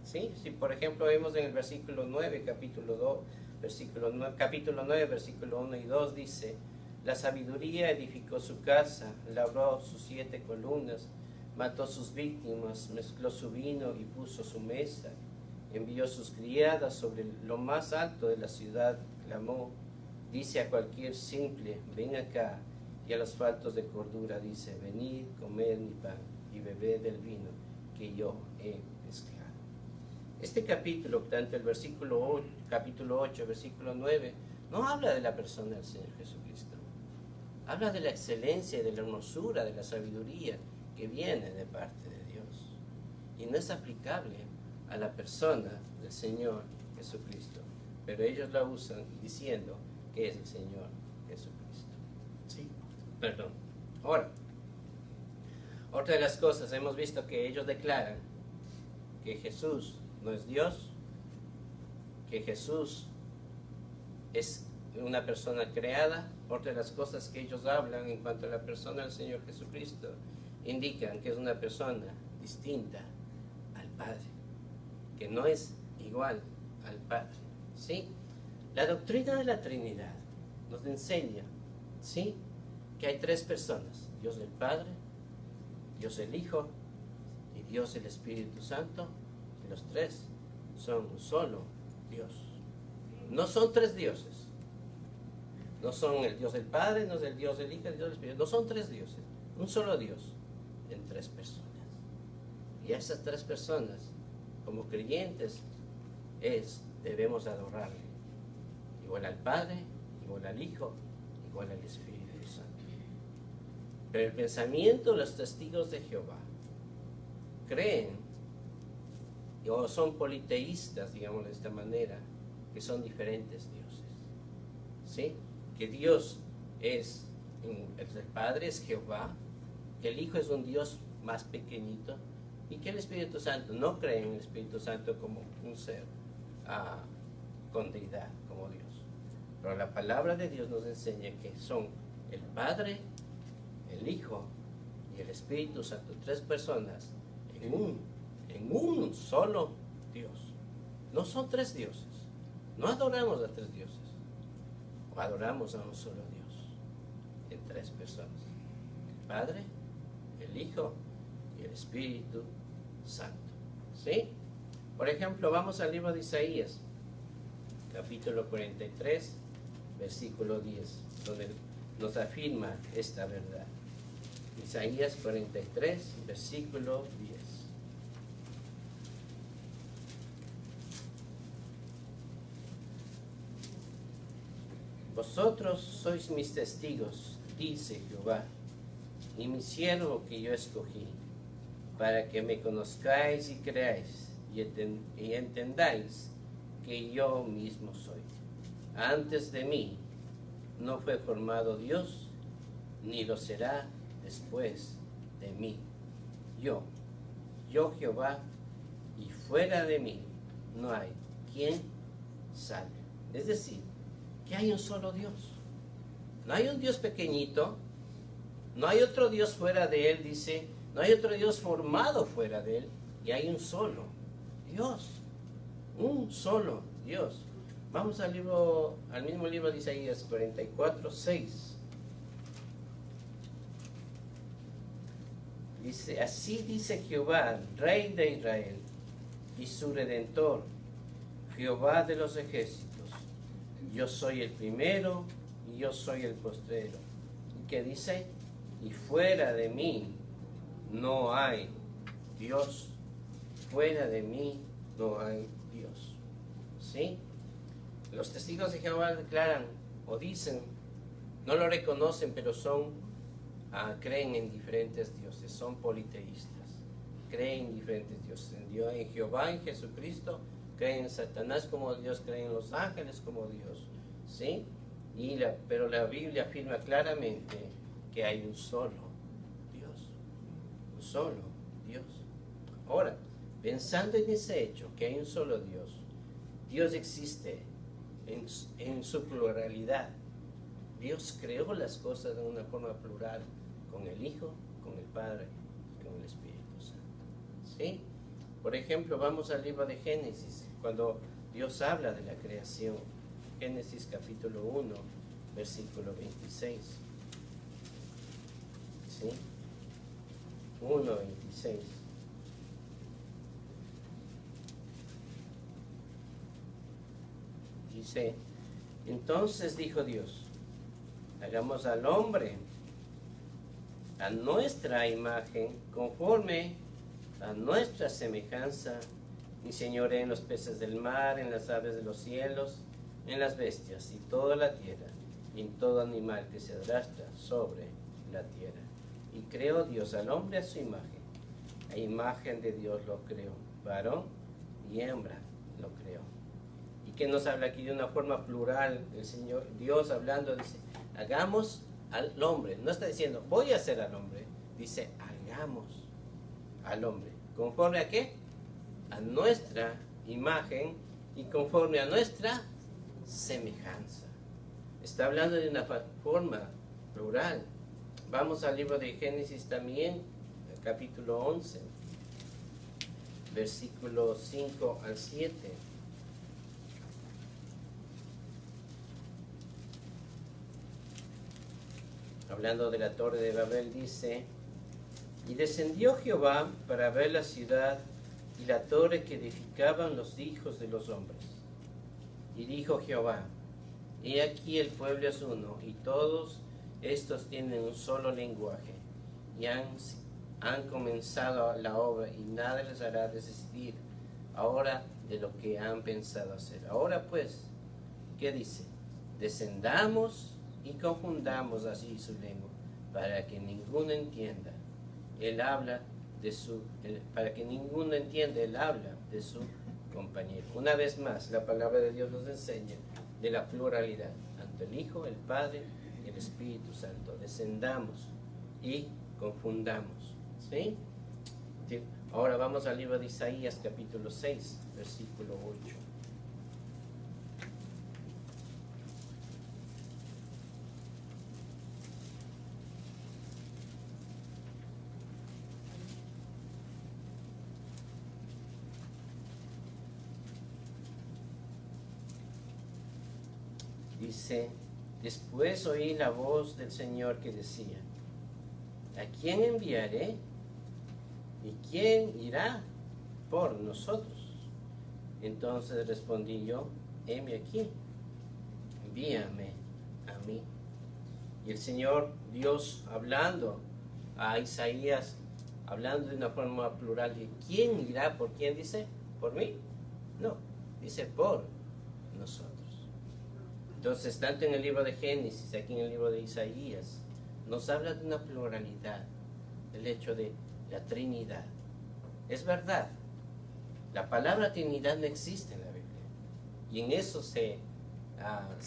¿sí? Si por ejemplo vemos en el versículo 9, capítulo 9, versículo 1 y 2, dice, la sabiduría edificó su casa, labró sus 7 columnas, mató sus víctimas, mezcló su vino y puso su mesa, envió sus criadas sobre lo más alto de la ciudad, clamó, dice a cualquier simple, ven acá, y a los faltos de cordura dice, venid, comed mi pan y bebed del vino que yo he mezclado. Este capítulo, tanto el capítulo 8, versículo 9, no habla de la persona del Señor Jesucristo. Habla de la excelencia y de la hermosura, de la sabiduría que viene de parte de Dios. Y no es aplicable a la persona del Señor Jesucristo. Pero ellos la usan diciendo que es el Señor Jesucristo. Sí. Perdón. Ahora, otra de las cosas, hemos visto que ellos declaran que Jesús no es Dios, que Jesús es una persona creada. Otra de las cosas que ellos hablan en cuanto a la persona del Señor Jesucristo, indican que es una persona distinta al Padre, que no es igual al Padre, ¿sí? La doctrina de la Trinidad nos enseña, ¿sí?, que hay 3 personas, Dios el Padre, Dios el Hijo y Dios el Espíritu Santo, y los 3 son un solo Dios. No son 3 dioses. No son el Dios del Padre, no es el Dios del Hijo, el Dios del Espíritu. No son 3 dioses. Un solo Dios en 3 personas. Y a esas 3 personas, como creyentes, debemos adorarle. Igual al Padre, igual al Hijo, igual al Espíritu Santo. Pero el pensamiento de los testigos de Jehová creen, o son politeístas, digamos de esta manera, que son diferentes dioses. ¿Sí? Que Dios es, el Padre es Jehová, que el Hijo es un Dios más pequeñito, y que el Espíritu Santo, no creen en el Espíritu Santo como un ser con deidad, como Dios. Pero la palabra de Dios nos enseña que son el Padre, el Hijo y el Espíritu Santo, 3 personas en un solo Dios. No son 3 dioses. No adoramos a 3 dioses. O adoramos a un solo Dios en 3 personas. El Padre, el Hijo y el Espíritu Santo. ¿Sí? Por ejemplo, vamos al libro de Isaías, capítulo 43, versículo 10, donde nos afirma esta verdad. Isaías 43, versículo 10. Vosotros sois mis testigos, dice Jehová, y mi siervo que yo escogí, para que me conozcáis y creáis, y entendáis que yo mismo soy. Antes de mí no fue formado Dios, ni lo será después de mí. Yo Jehová, y fuera de mí no hay quien salve. Es decir, que hay un solo Dios. No hay un Dios pequeñito, no hay otro Dios fuera de él, dice, no hay otro Dios formado fuera de él, y hay un solo Dios. Un solo Dios. Vamos al mismo libro de Isaías 44, 6. Dice, así dice Jehová, Rey de Israel, y su Redentor, Jehová de los ejércitos. Yo soy el primero y yo soy el postrero. ¿Y qué dice? Y fuera de mí no hay Dios. Fuera de mí no hay Dios. ¿Sí? Los testigos de Jehová declaran o dicen, no lo reconocen, pero creen en diferentes dioses, son politeístas, creen en diferentes dioses, en Jehová, en Jesucristo, creen en Satanás como Dios, creen en los ángeles como Dios, ¿sí? Pero la Biblia afirma claramente que hay un solo Dios, un solo Dios. Ahora, pensando en ese hecho, que hay un solo Dios, Dios existe en su pluralidad. Dios creó las cosas de una forma plural, con el Hijo, con el Padre y con el Espíritu Santo. ¿Sí? Por ejemplo, vamos al libro de Génesis, cuando Dios habla de la creación. Génesis capítulo 1, versículo 26. ¿Sí? 1:26. Dice, entonces dijo Dios, hagamos al hombre a nuestra imagen, conforme a nuestra semejanza, y señoree en los peces del mar, en las aves de los cielos, en las bestias y toda la tierra, y en todo animal que se arrastra sobre la tierra. Y creó Dios al hombre a su imagen. A imagen de Dios lo creó, varón y hembra lo creó. ¿Y qué nos habla aquí de una forma plural? El Señor, Dios hablando, dice, hagamos al hombre. No está diciendo, voy a hacer al hombre. Dice, hagamos al hombre. ¿Conforme a qué? A nuestra imagen y conforme a nuestra semejanza. Está hablando de una forma plural. Vamos al libro de Génesis también, capítulo 11, versículos 5 al 7. Hablando de la torre de Babel, dice, y descendió Jehová para ver la ciudad y la torre que edificaban los hijos de los hombres. Y dijo Jehová, he aquí el pueblo es uno, y todos estos tienen un solo lenguaje, y han comenzado la obra, y nada les hará desistir ahora de lo que han pensado hacer. Ahora pues, ¿qué dice? Descendamos y confundamos así su lengua, para que ninguno entienda. Para que ninguno entienda, él habla de su compañero. Una vez más, la palabra de Dios nos enseña de la pluralidad, ante el Hijo, el Padre y el Espíritu Santo. Descendamos y confundamos. ¿Sí? Ahora vamos al libro de Isaías, capítulo 6, versículo 8. Dice, después oí la voz del Señor que decía, ¿a quién enviaré? ¿Y quién irá por nosotros? Entonces respondí yo, heme aquí, envíame a mí. Y el Señor Dios hablando a Isaías, hablando de una forma plural, de ¿quién irá por quién? Dice, ¿por mí? No, dice por nosotros. Entonces, tanto en el libro de Génesis, aquí en el libro de Isaías, nos habla de una pluralidad, el hecho de la Trinidad. Es verdad, la palabra Trinidad no existe en la Biblia, y en eso se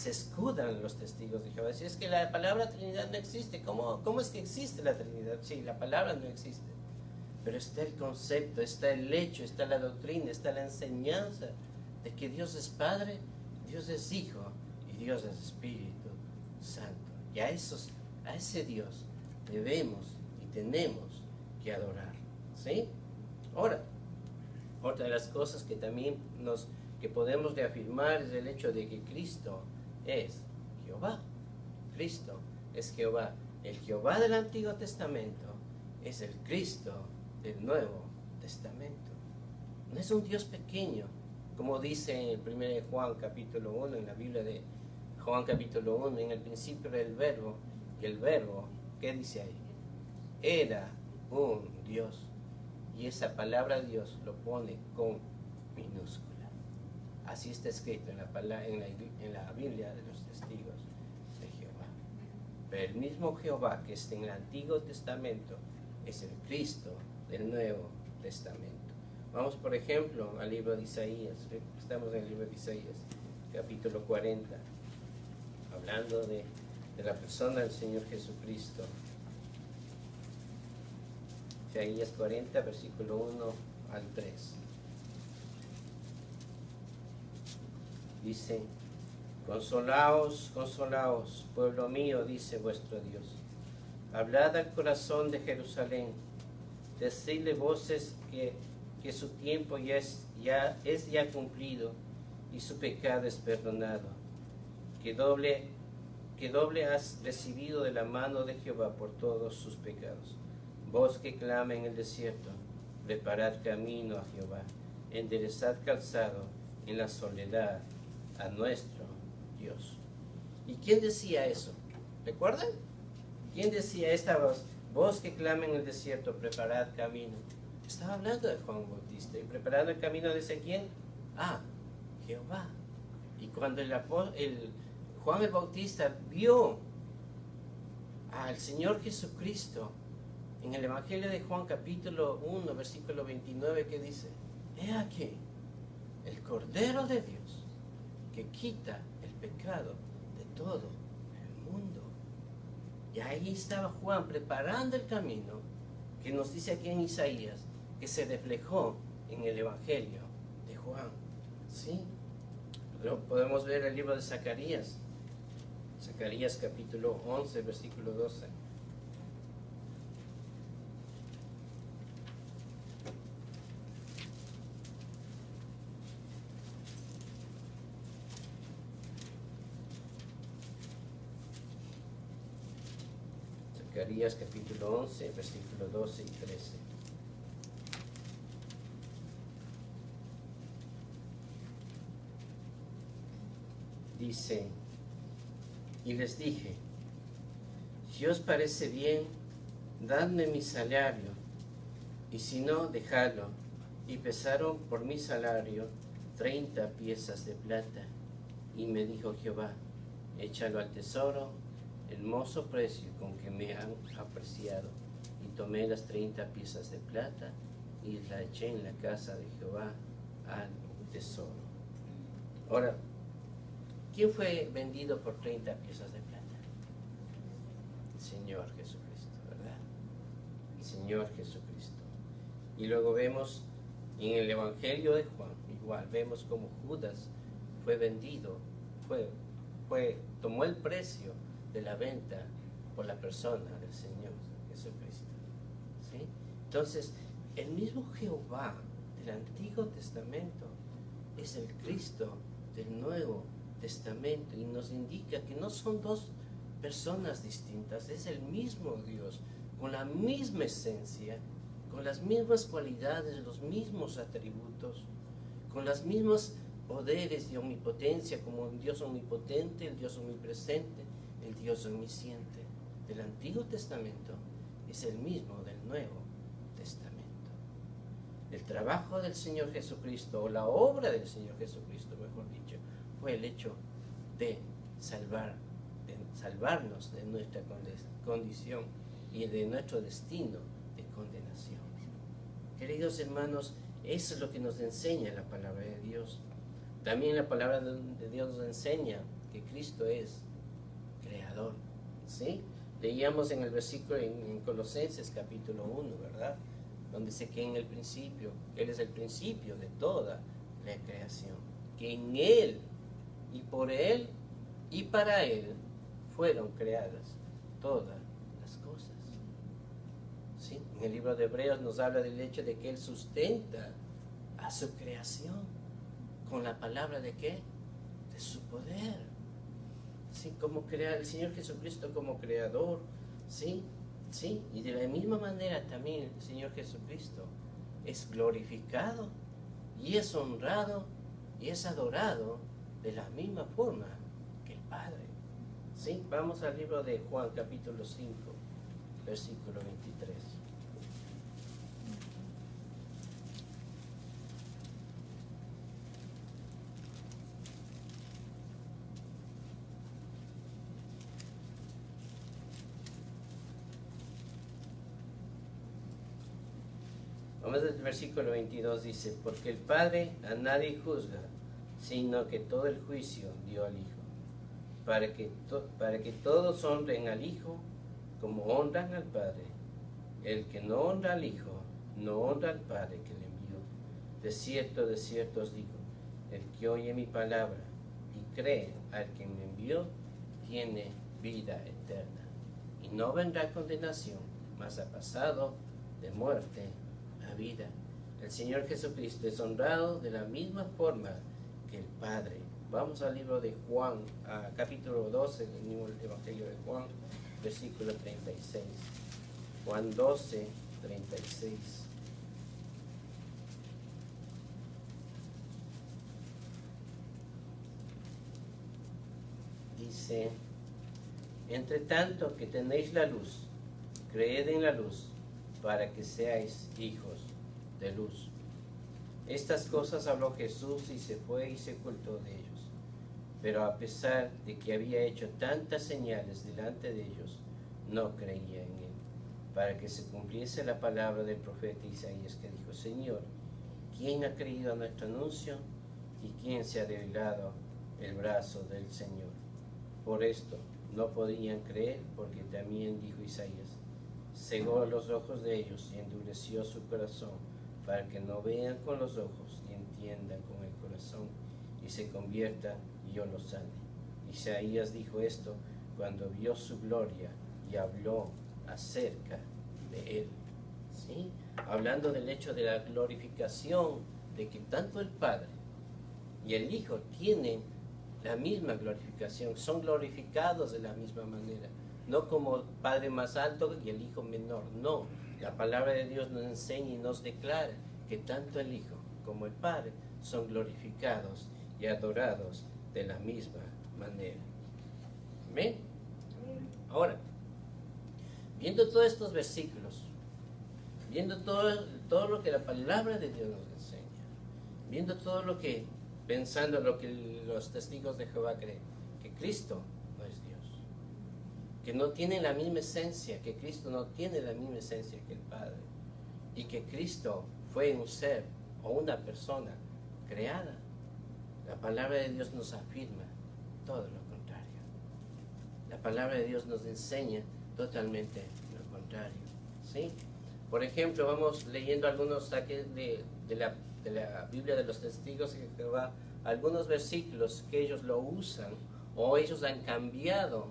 escudan los testigos de Jehová. Si es que la palabra Trinidad no existe, ¿cómo es que existe la Trinidad? Sí, la palabra no existe, pero está el concepto, está el hecho, está la doctrina, está la enseñanza de que Dios es Padre, Dios es Hijo, Dios es Espíritu Santo. Y a ese Dios debemos y tenemos que adorar. ¿Sí? Ahora, otra de las cosas que también que podemos reafirmar es el hecho de que Cristo es Jehová. Cristo es Jehová. El Jehová del Antiguo Testamento es el Cristo del Nuevo Testamento. No es un Dios pequeño, como dice en el 1 Juan capítulo 1, en la Biblia de Juan capítulo 1, en el principio era el verbo, y el verbo, ¿qué dice ahí? Era un Dios. Y esa palabra Dios lo pone con minúscula. Así está escrito en la Biblia de los testigos de Jehová. Pero el mismo Jehová que está en el Antiguo Testamento es el Cristo del Nuevo Testamento. Vamos, por ejemplo, al libro de Isaías. Estamos en el libro de Isaías, capítulo 40. Hablando de la persona del Señor Jesucristo. Isaías 40, versículo 1 al 3. Dice, consolaos, consolaos, pueblo mío, dice vuestro Dios. Hablad al corazón de Jerusalén, decidle voces que su tiempo es ya cumplido y su pecado es perdonado, que doble has recibido de la mano de Jehová por todos sus pecados. Voz que clama en el desierto, preparad camino a Jehová, enderezad calzado en la soledad a nuestro Dios. ¿Y quién decía eso? ¿Recuerdan? ¿Quién decía esta voz? Voz que clama en el desierto, preparad camino. Estaba hablando de Juan Bautista. ¿Y preparando el camino dice quién? Ah, Jehová. Y cuando Juan el Bautista vio al Señor Jesucristo en el Evangelio de Juan capítulo 1, versículo 29, que dice, he aquí el Cordero de Dios que quita el pecado de todo el mundo. Y ahí estaba Juan preparando el camino que nos dice aquí en Isaías, que se reflejó en el Evangelio de Juan. ¿Sí? Lo podemos ver en el libro de Zacarías. Zacarías capítulo 11, versículo 12. Zacarías capítulo 11, versículo 12 y 13. Dice, y les dije, si os parece bien, dadme mi salario, y si no, dejadlo. Y pesaron por mi salario 30 piezas de plata. Y me dijo Jehová, échalo al tesoro, hermoso precio con que me han apreciado. Y tomé las 30 piezas de plata y la eché en la casa de Jehová al tesoro. Ahora, ¿quién fue vendido por 30 piezas de plata? El Señor Jesucristo, ¿verdad? El Señor Jesucristo. Y luego vemos en el Evangelio de Juan, igual, vemos como Judas fue vendido, tomó el precio de la venta por la persona del Señor Jesucristo. ¿Sí? Entonces, el mismo Jehová del Antiguo Testamento es el Cristo del Nuevo Testamento, y nos indica que no son dos personas distintas, es el mismo Dios, con la misma esencia, con las mismas cualidades, los mismos atributos, con los mismos poderes de omnipotencia, como el Dios omnipotente, el Dios omnipresente, el Dios omnisciente. Del Antiguo Testamento es el mismo del Nuevo Testamento. El trabajo del Señor Jesucristo, o la obra del Señor Jesucristo, mejor dicho, fue el hecho de salvarnos de nuestra condición y de nuestro destino de condenación. Queridos hermanos, eso es lo que nos enseña la palabra de Dios. También la palabra de Dios nos enseña que Cristo es creador. ¿Sí? Leíamos en el versículo en Colosenses capítulo 1, ¿verdad? Donde dice que en el principio, Él es el principio de toda la creación. Que en Él y por Él y para Él fueron creadas todas las cosas. ¿Sí? En el libro de Hebreos nos habla del hecho de que Él sustenta a su creación con la palabra de ¿qué? De su poder. ¿Sí? Como el Señor Jesucristo como creador. ¿Sí? ¿Sí? Y de la misma manera también el Señor Jesucristo es glorificado y es honrado y es adorado de la misma forma que el Padre. ¿Sí? Vamos al libro de Juan capítulo 5, versículo 23. Vamos al versículo 22, dice, porque el Padre a nadie juzga, sino que todo el juicio dio al Hijo, para que todos honren al Hijo como honran al Padre. El que no honra al Hijo, no honra al Padre que le envió. De cierto os digo, el que oye mi palabra y cree al que me envió, tiene vida eterna, y no vendrá condenación, mas ha pasado de muerte a vida. El Señor Jesucristo es honrado de la misma forma que el Padre. Vamos al libro de Juan, capítulo 12 del mismo Evangelio de Juan, versículo 36. Juan 12, 36. Dice: entre tanto que tenéis la luz, creed en la luz, para que seáis hijos de luz. Estas cosas habló Jesús y se fue y se ocultó de ellos. Pero a pesar de que había hecho tantas señales delante de ellos, no creía en él, para que se cumpliese la palabra del profeta Isaías, que dijo: Señor, ¿quién ha creído a nuestro anuncio? ¿Y quién se ha debilado el brazo del Señor? Por esto no podían creer, porque también dijo Isaías: cegó los ojos de ellos y endureció su corazón, para que no vean con los ojos y entiendan con el corazón y se conviertan y yo los sane. Isaías dijo esto cuando vio su gloria y habló acerca de él. ¿Sí? Hablando del hecho de la glorificación, de que tanto el Padre y el Hijo tienen la misma glorificación, son glorificados de la misma manera, no como Padre más alto y el Hijo menor, no. La palabra de Dios nos enseña y nos declara que tanto el Hijo como el Padre son glorificados y adorados de la misma manera. ¿Amén? Ahora, viendo todos estos versículos, viendo todo lo que la palabra de Dios nos enseña, viendo todo lo que, pensando lo que los testigos de Jehová creen, que Cristo no es Dios, que no tiene la misma esencia, que Cristo no tiene la misma esencia que el Padre, y que Cristo fue un ser o una persona creada, la palabra de Dios nos afirma todo lo contrario. La palabra de Dios nos enseña totalmente lo contrario. ¿Sí? Por ejemplo, vamos leyendo algunos saques de la Biblia de los Testigos de Jehová, algunos versículos que ellos lo usan o ellos han cambiado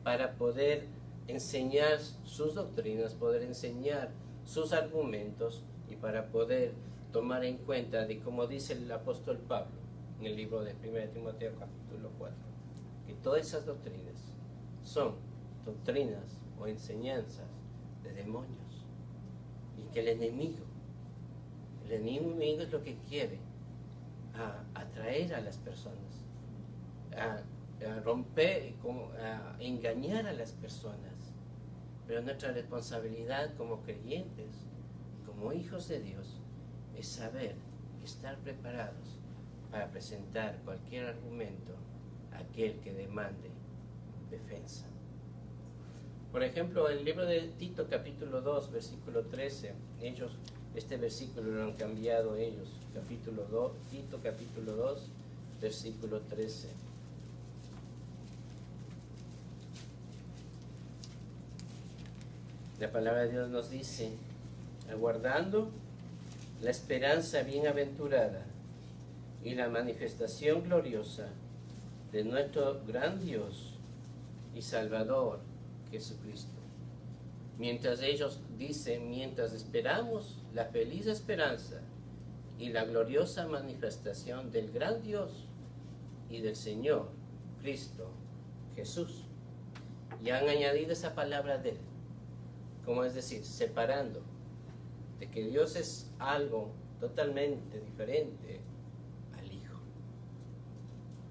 para poder enseñar sus doctrinas, poder enseñar sus argumentos y para poder tomar en cuenta de como dice el apóstol Pablo en el libro de 1 Timoteo capítulo 4, que todas esas doctrinas son doctrinas o enseñanzas de demonios y que el enemigo es lo que quiere atraer a las personas, a romper, a engañar a las personas. Pero nuestra responsabilidad como creyentes, como hijos de Dios, es saber y estar preparados para presentar cualquier argumento a aquel que demande defensa. Por ejemplo, el libro de Tito capítulo 2, versículo 13, este versículo lo han cambiado ellos, Tito capítulo 2, versículo 13. La palabra de Dios nos dice: aguardando la esperanza bienaventurada y la manifestación gloriosa de nuestro gran Dios y Salvador Jesucristo. Mientras ellos dicen, mientras esperamos la feliz esperanza y la gloriosa manifestación del gran Dios y del Señor Cristo Jesús, y han añadido esa palabra de él, como es decir, separando de que Dios es algo totalmente diferente al Hijo.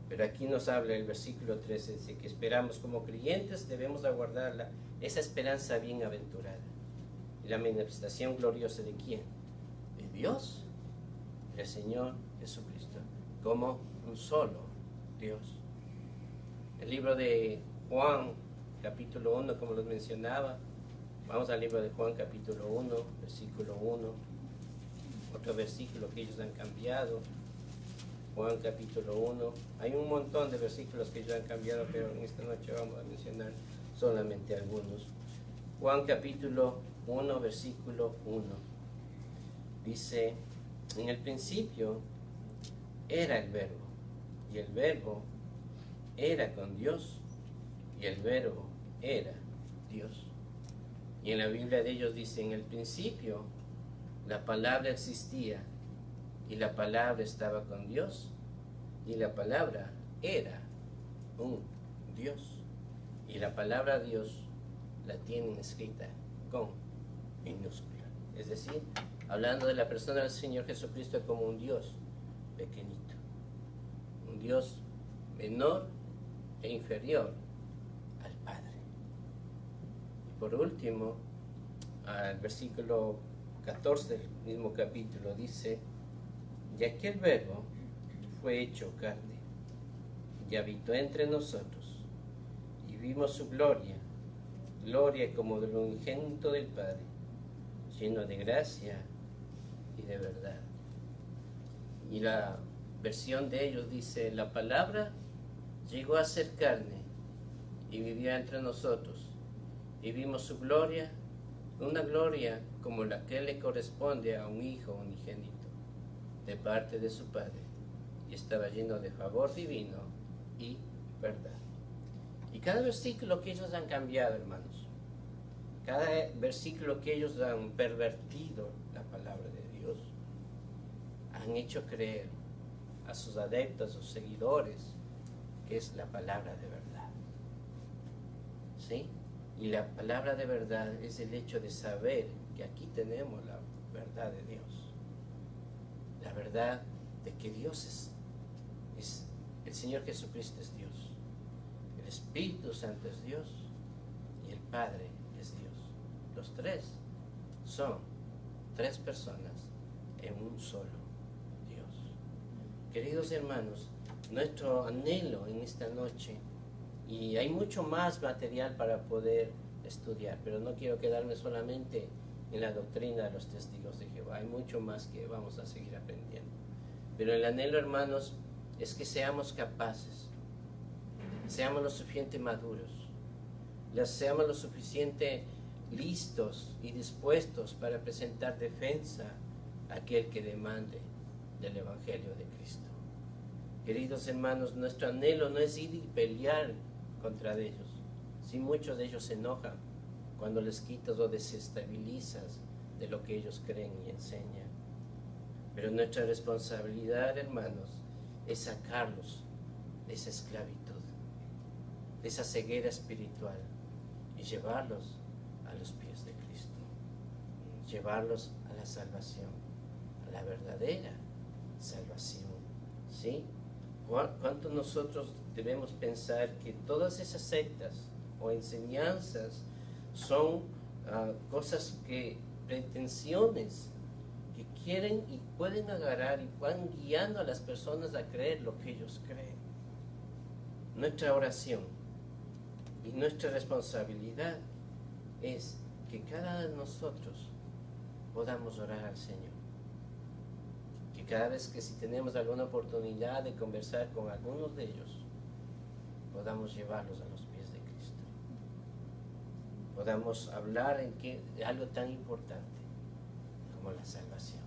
Pero aquí nos habla el versículo 13, dice que esperamos como creyentes, debemos aguardar esa esperanza bienaventurada y la manifestación gloriosa de ¿quién? De Dios, del Señor Jesucristo, como un solo Dios. El libro de Juan capítulo 1, como los mencionaba, vamos al libro de Juan capítulo 1, versículo 1, otro versículo que ellos han cambiado. Juan capítulo 1, hay un montón de versículos que ellos han cambiado, pero en esta noche vamos a mencionar solamente algunos. Juan capítulo 1, versículo 1, dice: en el principio era el verbo, y el verbo era con Dios y el Verbo era Dios. Y en la Biblia de ellos dice, en el principio la palabra existía y la palabra estaba con Dios y la palabra era un Dios. Y la palabra Dios la tienen escrita con minúscula. Es decir, hablando de la persona del Señor Jesucristo como un Dios pequeñito, un Dios menor e inferior al Padre. Y por último, al versículo 14 del mismo capítulo dice, y aquel Verbo fue hecho carne y habitó entre nosotros y vimos su gloria, gloria como del unigénito del Padre, lleno de gracia y de verdad. Y la versión de ellos dice, la palabra llegó a ser carne y vivió entre nosotros y vimos su gloria, una gloria como la que le corresponde a un hijo unigénito de parte de su Padre, y estaba lleno de favor divino y verdad. Y cada versículo que ellos han cambiado, hermanos, cada versículo que ellos han pervertido la palabra de Dios, han hecho creer a sus adeptos, a sus seguidores, que es la palabra de verdad. ¿Sí? Y la palabra de verdad es el hecho de saber que aquí tenemos la verdad de Dios. La verdad de que Dios es el Señor Jesucristo es Dios. El Espíritu Santo es Dios y el Padre es Dios. Los tres son tres personas en un solo Dios. Queridos hermanos, nuestro anhelo en esta noche, y hay mucho más material para poder estudiar, pero no quiero quedarme solamente en la doctrina de los testigos de Jehová. Hay mucho más que vamos a seguir aprendiendo. Pero el anhelo, hermanos, es que seamos capaces, seamos lo suficiente maduros, seamos lo suficiente listos y dispuestos para presentar defensa a aquel que demande del Evangelio de Cristo. Queridos hermanos, nuestro anhelo no es ir y pelear contra ellos. Si muchos de ellos se enojan cuando les quitas o desestabilizas de lo que ellos creen y enseñan. Pero nuestra responsabilidad, hermanos, es sacarlos de esa esclavitud, de esa ceguera espiritual y llevarlos a los pies de Cristo, llevarlos a la salvación, a la verdadera salvación. ¿Sí? ¿Cuánto nosotros debemos pensar que todas esas sectas o enseñanzas son cosas que, pretensiones que quieren y pueden agarrar y van guiando a las personas a creer lo que ellos creen? Nuestra oración y nuestra responsabilidad es que cada uno de nosotros podamos orar al Señor. Que cada vez que si tenemos alguna oportunidad de conversar con algunos de ellos, podamos llevarlos a los pies de Cristo. Podamos hablar de algo tan importante como la salvación.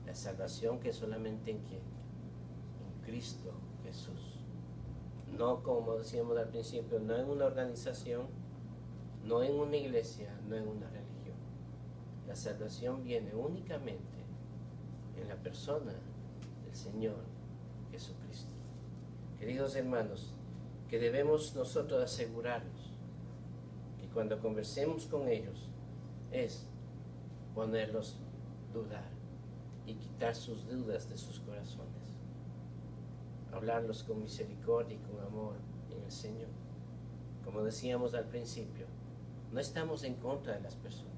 La salvación que solamente en quién? En Cristo Jesús. No, como decíamos al principio, no en una organización, no en una iglesia, no en una religión. La salvación viene únicamente en la persona del Señor Jesucristo. Queridos hermanos, que debemos nosotros asegurarnos que cuando conversemos con ellos es ponerlos a dudar y quitar sus dudas de sus corazones. Hablarlos con misericordia y con amor en el Señor. Como decíamos al principio, no estamos en contra de las personas.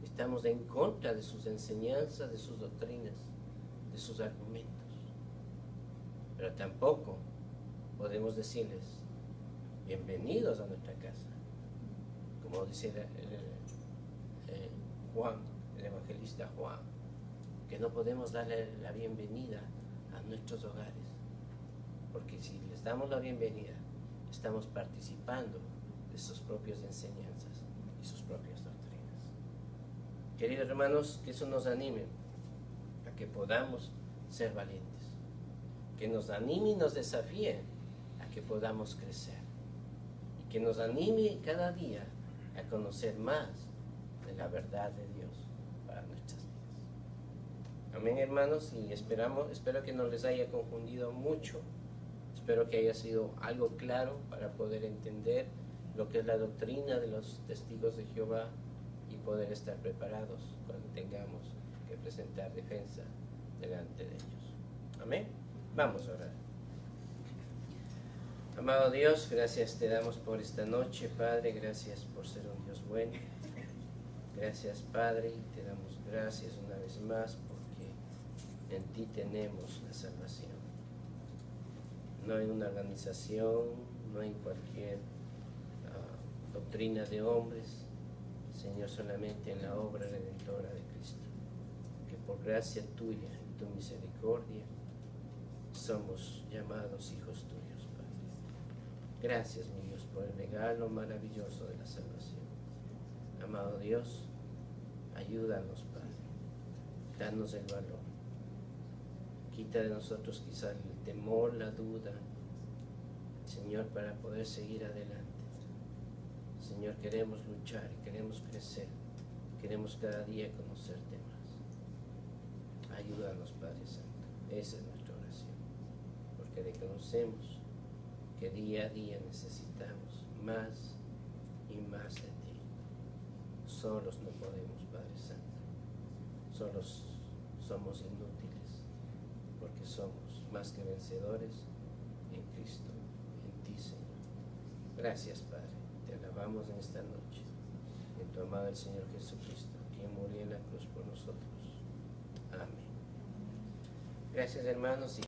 Estamos en contra de sus enseñanzas, de sus doctrinas, de sus argumentos. Pero tampoco podemos decirles, bienvenidos a nuestra casa. Como dice Juan, el evangelista Juan, que no podemos darle la bienvenida a nuestros hogares. Porque si les damos la bienvenida, estamos participando de sus propias enseñanzas y sus propias doctrinas. Queridos hermanos, que eso nos anime a que podamos ser valientes, que nos anime y nos desafíe que podamos crecer y que nos anime cada día a conocer más de la verdad de Dios para nuestras vidas. Amén, hermanos, y espero que no les haya confundido mucho. Espero que haya sido algo claro para poder entender lo que es la doctrina de los testigos de Jehová y poder estar preparados cuando tengamos que presentar defensa delante de ellos. Amén. Vamos a orar. Amado Dios, gracias te damos por esta noche, Padre. Gracias por ser un Dios bueno. Gracias, Padre, y te damos gracias una vez más porque en ti tenemos la salvación. No en una organización, no en cualquier doctrina de hombres, Señor, solamente en la obra redentora de Cristo, que por gracia tuya y tu misericordia somos llamados hijos tuyos, Padre. Gracias, mi Dios, por el regalo maravilloso de la salvación. Amado Dios, ayúdanos, Padre, danos el valor, quita de nosotros quizá el temor, la duda, Señor, para poder seguir adelante. Señor, queremos luchar y queremos crecer, queremos cada día conocerte más. Ayúdanos, Padre Santo, esa es nuestra oración, porque reconocemos que día a día necesitamos más y más de ti. Solos no podemos, Padre Santo, solos somos inútiles, porque somos más que vencedores en Cristo, en ti, Señor. Gracias, Padre. Te alabamos en esta noche, en tu amado el Señor Jesucristo, quien murió en la cruz por nosotros. Amén. Gracias, hermanos.